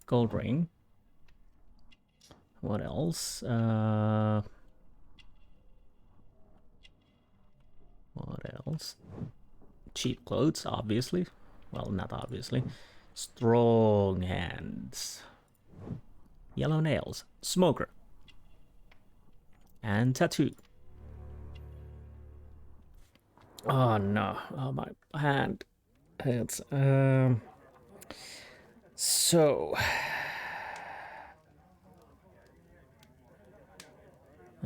Gold ring. What else? What else? Cheap clothes, obviously. Well, not obviously. Strong hands. Yellow nails. Smoker. And tattoo. Oh no. Oh, my hand hurts. So.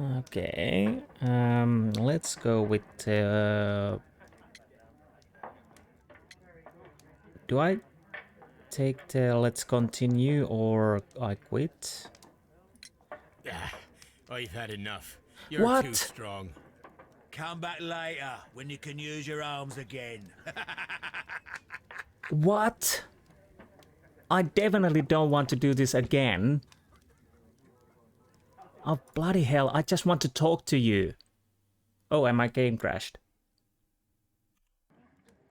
Okay. Let's go with. Do I take the let's continue or I quit? I've had enough. You're What? too strong. Come back later when you can use your arms again. What? I definitely don't want to do this again. Oh, bloody hell, I just want to talk to you. Oh, and my game crashed.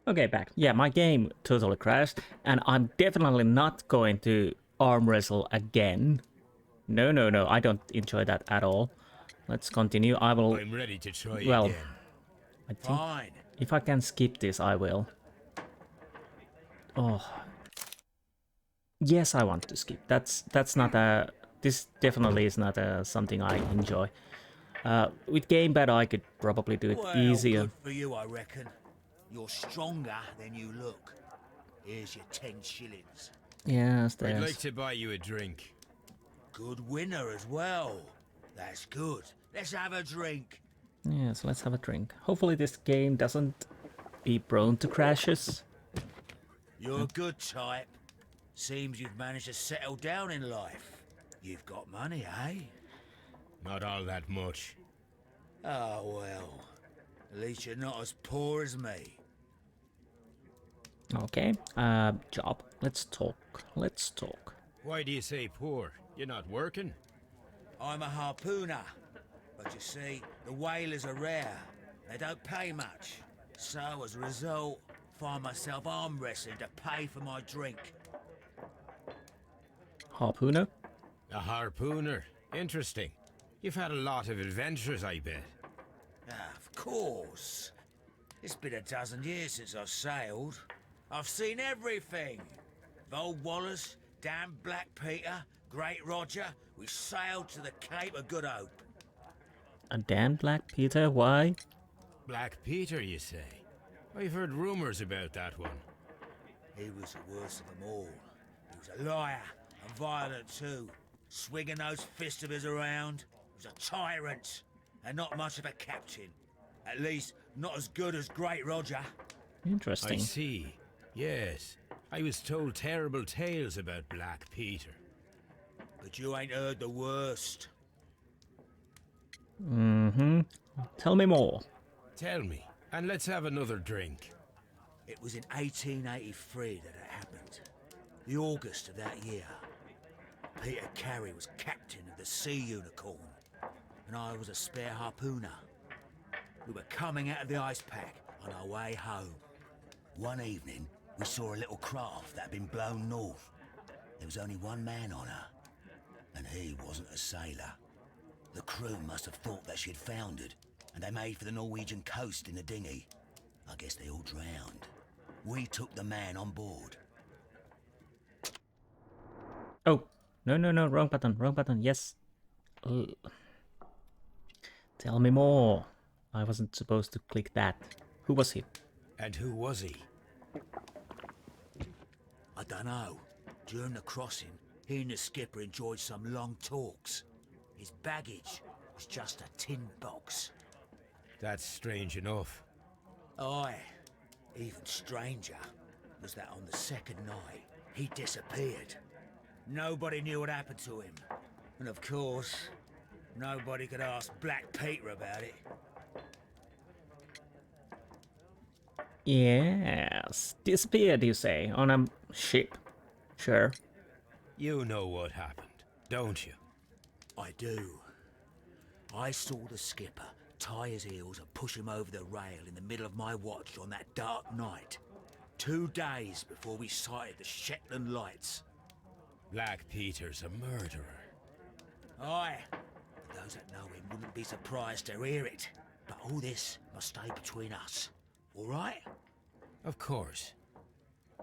Okay, back. Yeah, my game totally crashed, and I'm definitely not going to arm wrestle again. No, I don't enjoy that at all. Let's continue. I will... I'm ready to try Well, again. I think Fine. if I can skip this, I will. Oh. Yes, I want to skip. That's not a... This definitely is not something I enjoy. With gamepad, I could probably do it Well, easier. good for you, I reckon. You're stronger than you look. Here's your 10 shillings. Yes, I'd like there's. to buy you a drink. Good winner as well. That's good. Let's have a drink. Yes, let's have a drink. Hopefully, this game doesn't be prone to crashes. You're a good type. Seems you've managed to settle down in life. You've got money, eh? Not all that much. Oh, well. At least you're not as poor as me. Okay. Job. Let's talk. Let's talk. Why do you say poor? You're not working? I'm a harpooner. But you see, the whalers are rare. They don't pay much. So, as a result, find myself arm wrestling to pay for my drink. Harpooner. A harpooner. Interesting. You've had a lot of adventures, I bet. Ah, of course. It's been a dozen years since I've sailed. I've seen everything. Old Wallace, damn Black Peter, Great Roger. We sailed to the Cape of Good Hope. A damn Black Peter, why? Black Peter, you say? I've heard rumors about that one. He was the worst of them all. He was a liar and violent too, swinging those fists of his around. He was a tyrant and not much of a captain. At least, not as good as Great Roger. I Interesting. see. Yes. I was told terrible tales about Black Peter. But you ain't heard the worst. Mm-hmm. Tell me more. Tell me, and let's have another drink. It was in 1883 that it happened. The August of that year. Peter Carey was captain of the Sea Unicorn, and I was a spare harpooner. We were coming out of the ice pack on our way home. One evening, we saw a little craft that had been blown north. There was only one man on her, and he wasn't a sailor. The crew must have thought that she had foundered, and they made for the Norwegian coast in the dinghy. I guess they all drowned. We took the man on board. Oh, no, wrong button, yes. Tell me more. I wasn't supposed to click that. Who was he? And who was he? I dunno. During the crossing, he and the skipper enjoyed some long talks. His baggage was just a tin box. That's strange enough. Aye. Even stranger was that on the second night, he disappeared. Nobody knew what happened to him. And of course, nobody could ask Black Peter about it. Yes. Disappeared, you say, on a ship. Sure. You know what happened, don't you? I do. I saw the skipper tie his heels and push him over the rail in the middle of my watch on that dark night. 2 days before we sighted the Shetland lights. Black Peter's a murderer. Aye. Those that know him wouldn't be surprised to hear it. But all this must stay between us. All right? Of course.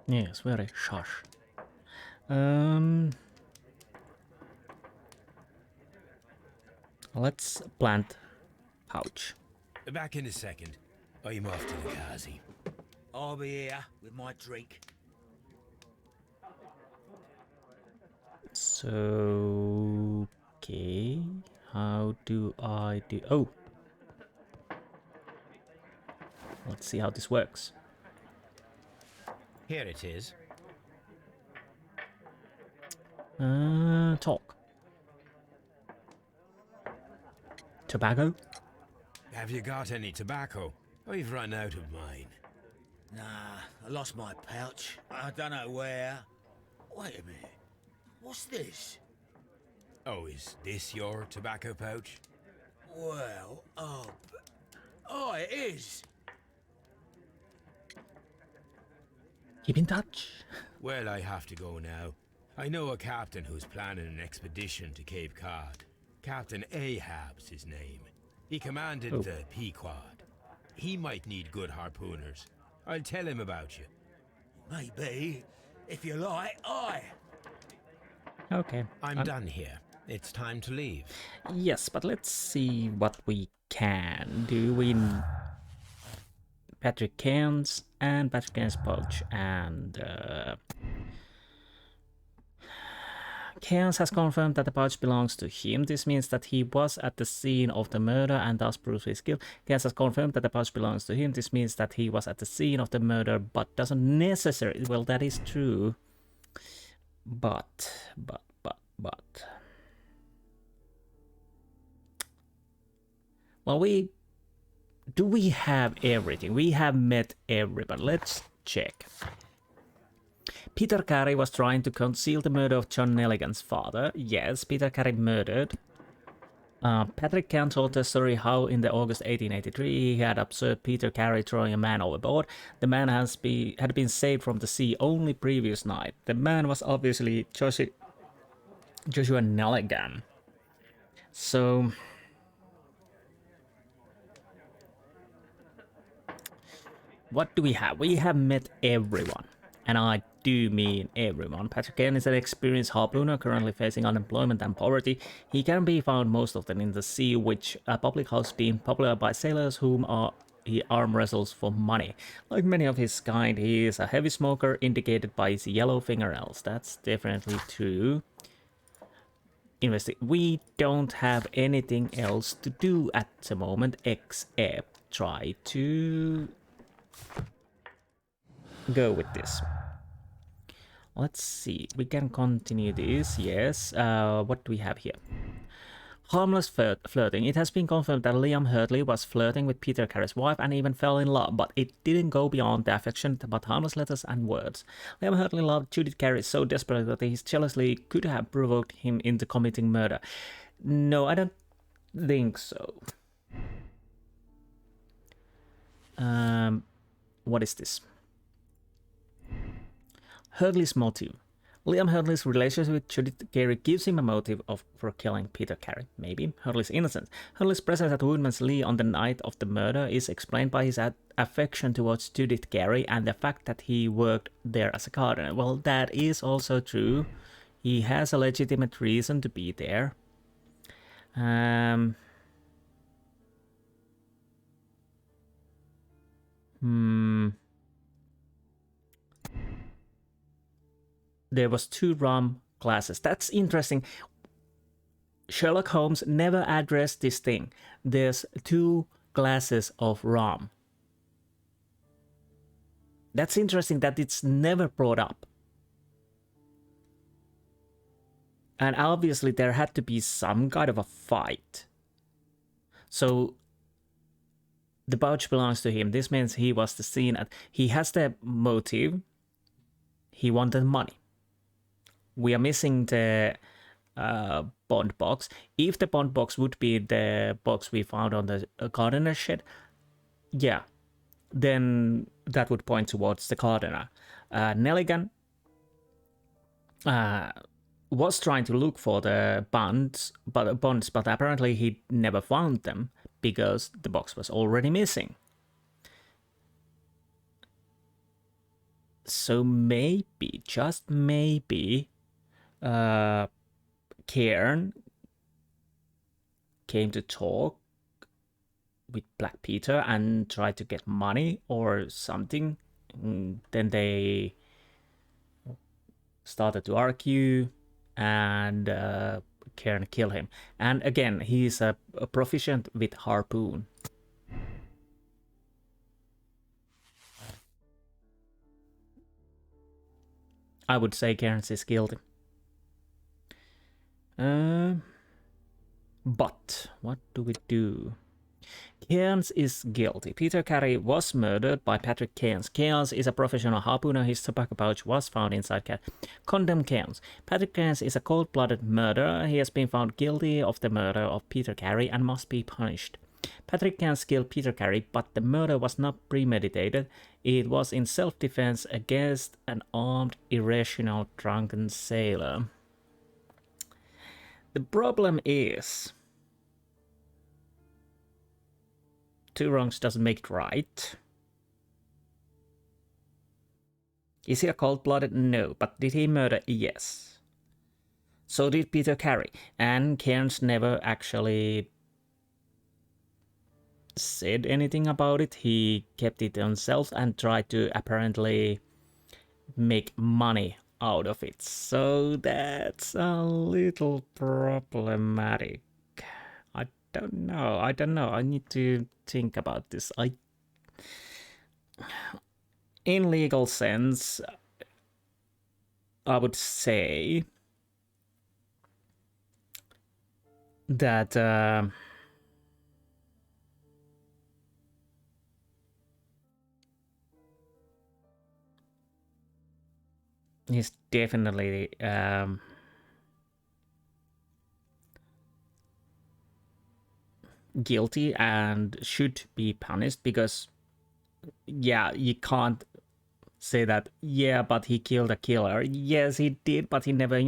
Yes, very shush. Let's plant pouch. Back in a second. I'm off to the Kazi. I'll be here with my drink. So, okay. How do I do? Oh. Let's see how this works. Here it is. Talk. Tobacco? Have you got any tobacco? I've run out of mine. Nah, I lost my pouch. I don't know where. Wait a minute. What's this? Oh, is this your tobacco pouch? Well, oh, it is. Keep in touch. Well, I have to go now. I know a captain who's planning an expedition to Cape Cod. Captain Ahab's his name. He commanded the Pequod. He might need good harpooners. I'll tell him about you. Maybe. If you like, aye. Okay. I'm done here. It's time to leave. Yes, but let's see what we can do. We Patrick Cairns and Patrick Cairns pouch, and Cairns has confirmed that the pouch belongs to him. This means that he was at the scene of the murder and thus proves his guilt. Cairns has confirmed that the pouch belongs to him. This means that he was at the scene of the murder, but doesn't necessarily. Well, that is true. But. Well, do we have everything? We have met everybody. Let's check. Peter Carey was trying to conceal the murder of John Nelligan's father. Yes, Peter Carey murdered. Patrick Can told the story how in the August 1883 he had observed Peter Carey throwing a man overboard. The man had been saved from the sea only previous night. The man was obviously Joshua Nelligan. So what do we have? We have met everyone. And I do mean everyone. Patrick Cairn is an experienced harpooner currently facing unemployment and poverty. He can be found most often in the sea, which a public house deemed popular by sailors whom he arm wrestles for money. Like many of his kind, he is a heavy smoker, indicated by his yellow fingernails. That's definitely true. We don't have anything else to do at the moment except try to go with this. Let's see, we can continue this. Yes, what do we have here? Harmless flirting. It has been confirmed that Liam Hurtley was flirting with Peter Carey's wife and even fell in love, but it didn't go beyond the affection but harmless letters and words. Liam Hurtley loved Judith Carey so desperately that his jealousy could have provoked him into committing murder. No, I don't think so. What is this? Hurtley's motive. Liam Hurtley's relationship with Judith Carey gives him a motive for killing Peter Carey. Maybe. Hurtley's innocence. Hurtley's presence at Woodman's Lee on the night of the murder is explained by his affection towards Judith Carey and the fact that he worked there as a gardener. Well, that is also true. He has a legitimate reason to be there. There was 2 rum glasses. That's interesting. Sherlock Holmes never addressed this thing. There's 2 glasses of rum. That's interesting that it's never brought up. And obviously there had to be some kind of a fight. So the pouch belongs to him. This means he was the scene at... He has the motive. He wanted money. We are missing the bond box. If the bond box would be the box we found on the gardener shed, yeah, then that would point towards the gardener. Nelligan was trying to look for the bonds, but apparently he never found them because the box was already missing. So maybe, just maybe, Cairn came to talk with Black Peter and tried to get money or something. Then they started to argue and Cairn killed him. And again, he's a proficient with harpoon. I would say Cairns is guilty. But what do we do? Cairns is guilty. Peter Carey was murdered by Patrick Cairns. Cairns is a professional harpooner. His tobacco pouch was found inside Condemn Cairns. Patrick Cairns is a cold-blooded murderer. He has been found guilty of the murder of Peter Carey and must be punished. Patrick Cairns killed Peter Carey, but the murder was not premeditated. It was in self-defense against an armed, irrational, drunken sailor. The problem is, 2 wrongs doesn't make it right. Is he a cold-blooded? No. But did he murder? Yes. So did Peter Carey, and Cairns never actually said anything about it. He kept it himself and tried to apparently make money out of it. So that's a little problematic. I don't know. I need to think about this. In legal sense, I would say that he's definitely guilty and should be punished, because yeah, you can't say that, yeah, but he killed a killer. Yes, he did, but he never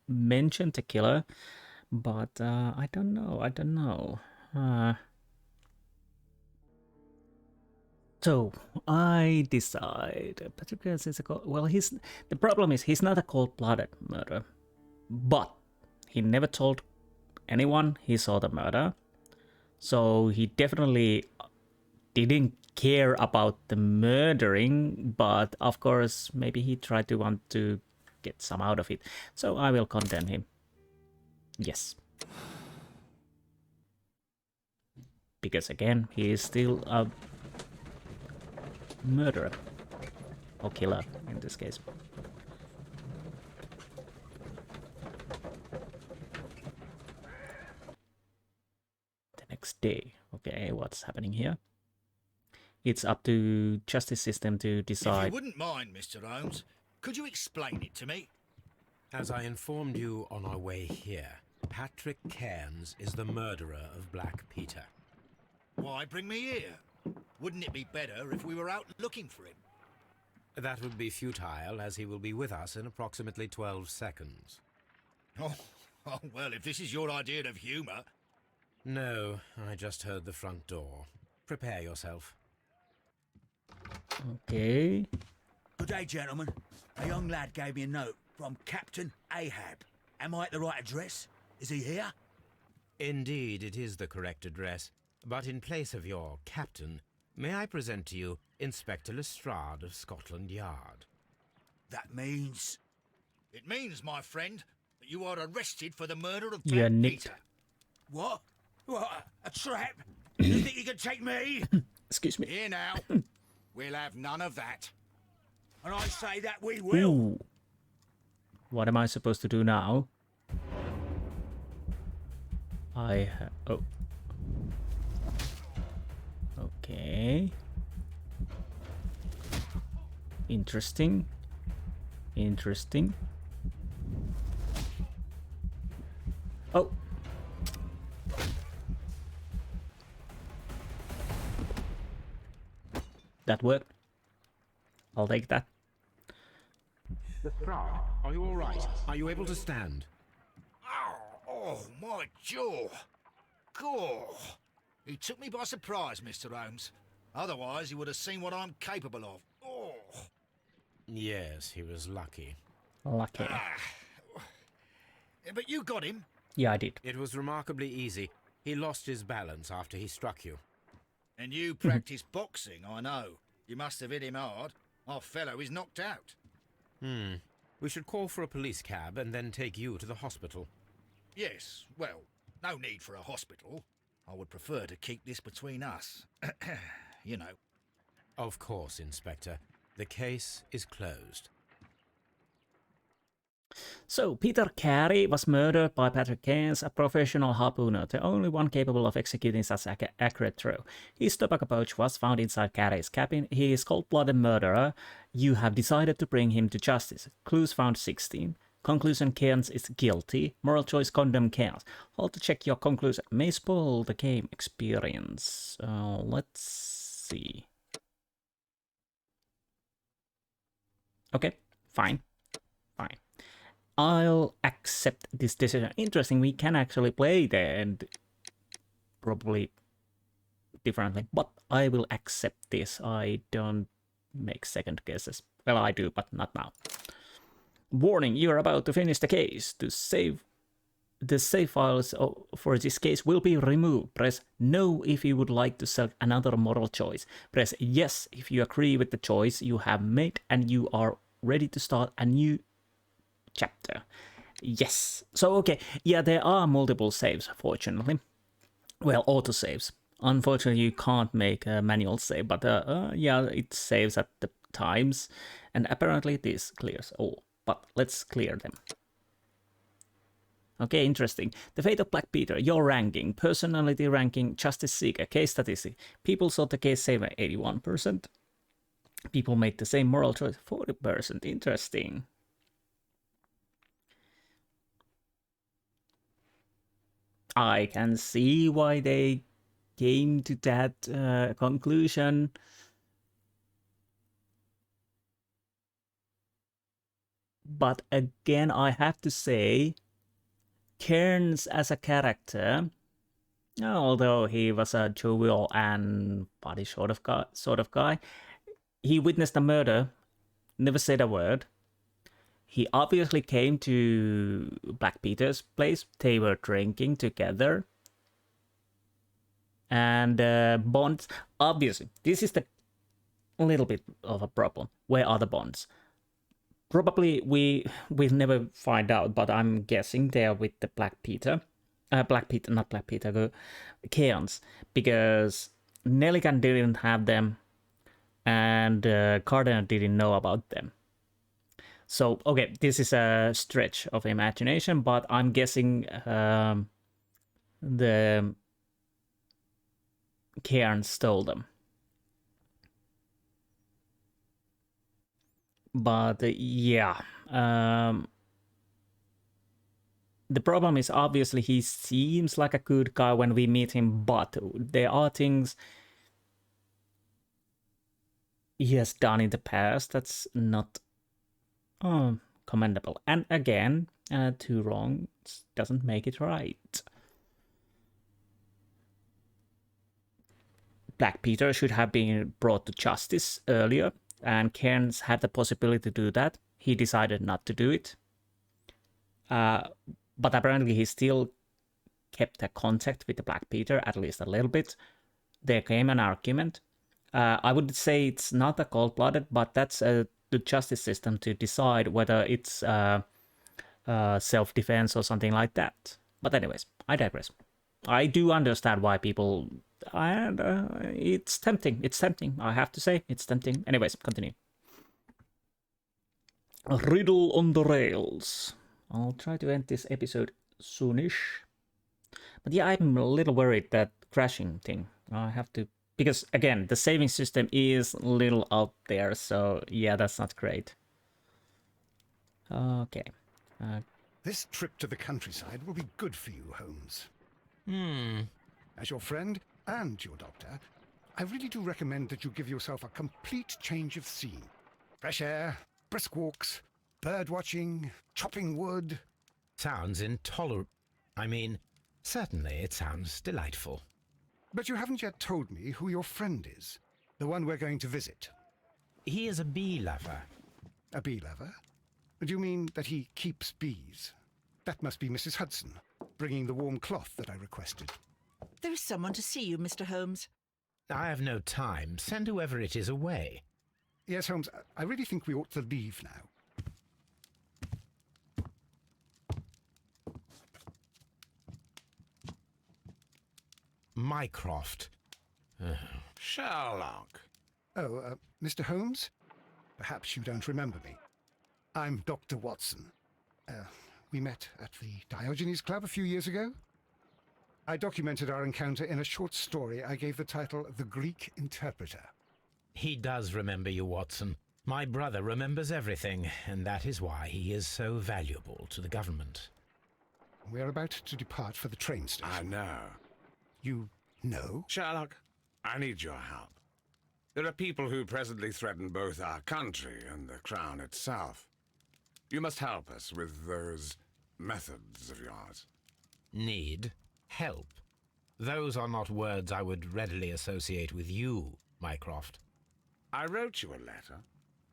mentioned the killer. But I don't know. So I decide Patrick Cairns is a well. The problem is he's not a cold-blooded murderer, but he never told anyone he saw the murder. So he definitely didn't care about the murdering, but of course maybe he tried to want to get some out of it. So I will condemn him. Yes. Because again, he is still a murderer. Or killer in this case. The next day. Okay, what's happening here? It's up to justice system to decide. If you wouldn't mind, Mr. Holmes, could you explain it to me? As I informed you on our way here, Patrick Cairns is the murderer of Black Peter. Why bring me here? Wouldn't it be better if we were out looking for him? That would be futile, as he will be with us in approximately 12 seconds. Oh, well, if this is your idea of humour... No, I just heard the front door. Prepare yourself. Okay. Good day, gentlemen. A young lad gave me a note from Captain Ahab. Am I at the right address? Is he here? Indeed, it is the correct address. But in place of your captain, may I present to you Inspector Lestrade of Scotland Yard? That means... It means, my friend, that you are arrested for the murder of You're Black nicked. Peter. What? What? A trap? You think you can take me? Excuse me. Here now. We'll have none of that. And I say that we will. Ooh. What am I supposed to do now? Oh. Okay. Interesting. Oh. That worked. I'll take that. Lestrade, are you all right? Are you able to stand? Oh, my jaw. Gore. He took me by surprise, Mr. Holmes. Otherwise, he would have seen what I'm capable of. Oh. Yes, he was lucky. Lucky. But you got him. Yeah, I did. It was remarkably easy. He lost his balance after he struck you. And you practice boxing, I know. You must have hit him hard. Our fellow is knocked out. We should call for a police cab and then take you to the hospital. Yes, well, no need for a hospital. I would prefer to keep this between us. You know. Of course, Inspector. The case is closed. So, Peter Carey was murdered by Patrick Cairns, a professional harpooner, the only one capable of executing such accurate throw. His tobacco pouch was found inside Carey's cabin. He is cold-blooded murderer. You have decided to bring him to justice. Clues found 16. Conclusion: Cairns is guilty. Moral choice: condemn Cairns. Hold to check your conclusion. May spoil the game experience. Let's see. Okay, fine. I'll accept this decision. Interesting, we can actually play there and probably differently, but I will accept this. I don't make second guesses. Well, I do, but not now. Warning, you are about to finish the case. The save files for this case will be removed. Press no if you would like to select another moral choice. Press yes if you agree with the choice you have made and you are ready to start a new chapter. Yes. So, okay. Yeah, there are multiple saves, fortunately. Well, autosaves. Unfortunately, you can't make a manual save, but yeah, it saves at the times. And apparently this clears all. But let's clear them. Okay, interesting. The fate of Black Peter, your ranking, personality ranking, justice seeker, case statistic. People saw the case save at 81%. People made the same moral choice, 40%. Interesting. I can see why they came to that conclusion. But again, I have to say, Cairns as a character, although he was a jovial and funny sort of guy, he witnessed a murder, never said a word. He obviously came to Black Peter's place. They were drinking together. And bonds, obviously, this is the little bit of a problem. Where are the bonds? Probably we'll never find out, but I'm guessing they're with the Cairns, because Nelligan didn't have them, and Cardinal didn't know about them. So, okay, this is a stretch of imagination, but I'm guessing the Cairns stole them. But yeah, the problem is obviously he seems like a good guy when we meet him, but there are things he has done in the past that's not commendable. And again, two wrongs doesn't make it right. Black Peter should have been brought to justice earlier, and Cairns had the possibility to do that. He decided not to do it. But apparently he still kept a contact with the Black Peter, at least a little bit. There came an argument. I would say it's not a cold-blooded, but that's the justice system to decide whether it's self-defense or something like that. But anyways, I digress. I do understand why people... And it's tempting. It's tempting. I have to say, it's tempting. Anyways, continue. A riddle on the rails. I'll try to end this episode soonish. But yeah, I'm a little worried that crashing thing. I have to... Because, again, the saving system is a little out there, so yeah, that's not great. Okay. This trip to the countryside will be good for you, Holmes. As your friend and your doctor, I really do recommend that you give yourself a complete change of scene. Fresh air, brisk walks, bird watching, chopping wood. Sounds intolerable. I mean, certainly it sounds delightful. But you haven't yet told me who your friend is, the one we're going to visit. He is a bee lover. A bee lover? Do you mean that he keeps bees? That must be Mrs. Hudson, bringing the warm cloth that I requested. There is someone to see you, Mr. Holmes. I have no time. Send whoever it is away. Yes, Holmes, I really think we ought to leave now. Mycroft. Sherlock. Oh, Mr. Holmes? Perhaps you don't remember me. I'm Dr. Watson. We met at the Diogenes Club a few years ago. I documented our encounter in a short story I gave the title The Greek Interpreter. He does remember you, Watson. My brother remembers everything, and that is why he is so valuable to the government. We're about to depart for the train station. I know. You know? Sherlock, I need your help. There are people who presently threaten both our country and the Crown itself. You must help us with those methods of yours. Need? Help? Those are not words I would readily associate with you, Mycroft. I wrote you a letter,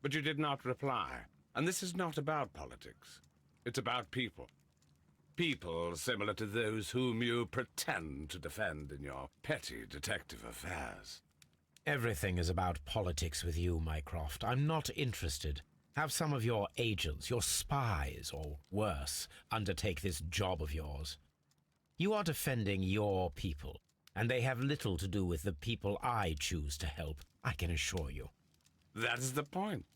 but you did not reply. And this is not about politics. It's about people. People similar to those whom you pretend to defend in your petty detective affairs. Everything is about politics with you, Mycroft. I'm not interested. Have some of your agents, your spies, or worse, undertake this job of yours. You are defending your people, and they have little to do with the people I choose to help, I can assure you. That's the point.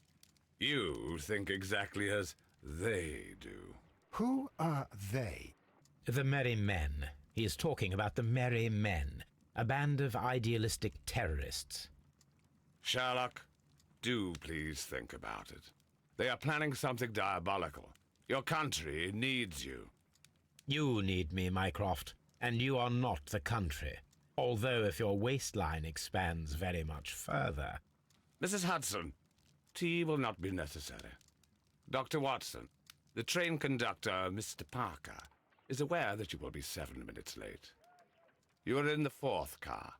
You think exactly as they do. Who are they? The Merry Men. He is talking about the Merry Men, a band of idealistic terrorists. Sherlock, do please think about it. They are planning something diabolical. Your country needs you. You need me, Mycroft, and you are not the country. Although if your waistline expands very much further. Mrs. Hudson, tea will not be necessary. Dr. Watson, the train conductor, Mr. Parker, is aware that you will be 7 minutes late. You are in the 4th car.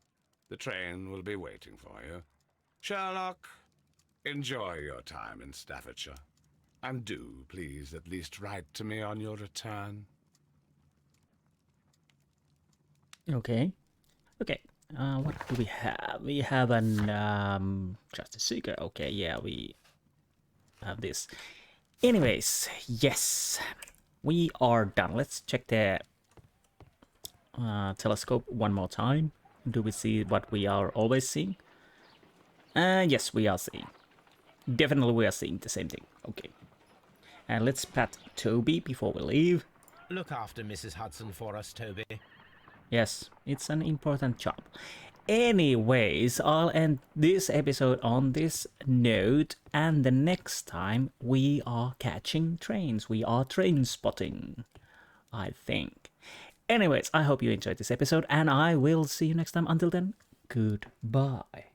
The train will be waiting for you. Sherlock, enjoy your time in Staffordshire. And do, please, at least write to me on your return. Okay. Okay. What do we have? We have an just a seeker. Okay, yeah, we have this. Anyways, yes, we are done. Let's check the telescope one more time. Do we see what we are always seeing? Yes, we are seeing. Definitely we are seeing the same thing. Okay. And let's pat Toby before we leave. Look after Mrs. Hudson for us, Toby. Yes, it's an important job. Anyways, I'll end this episode on this note, and the next time we are catching trains. We are train spotting, I think. Anyways, I hope you enjoyed this episode, and I will see you next time. Until then, goodbye.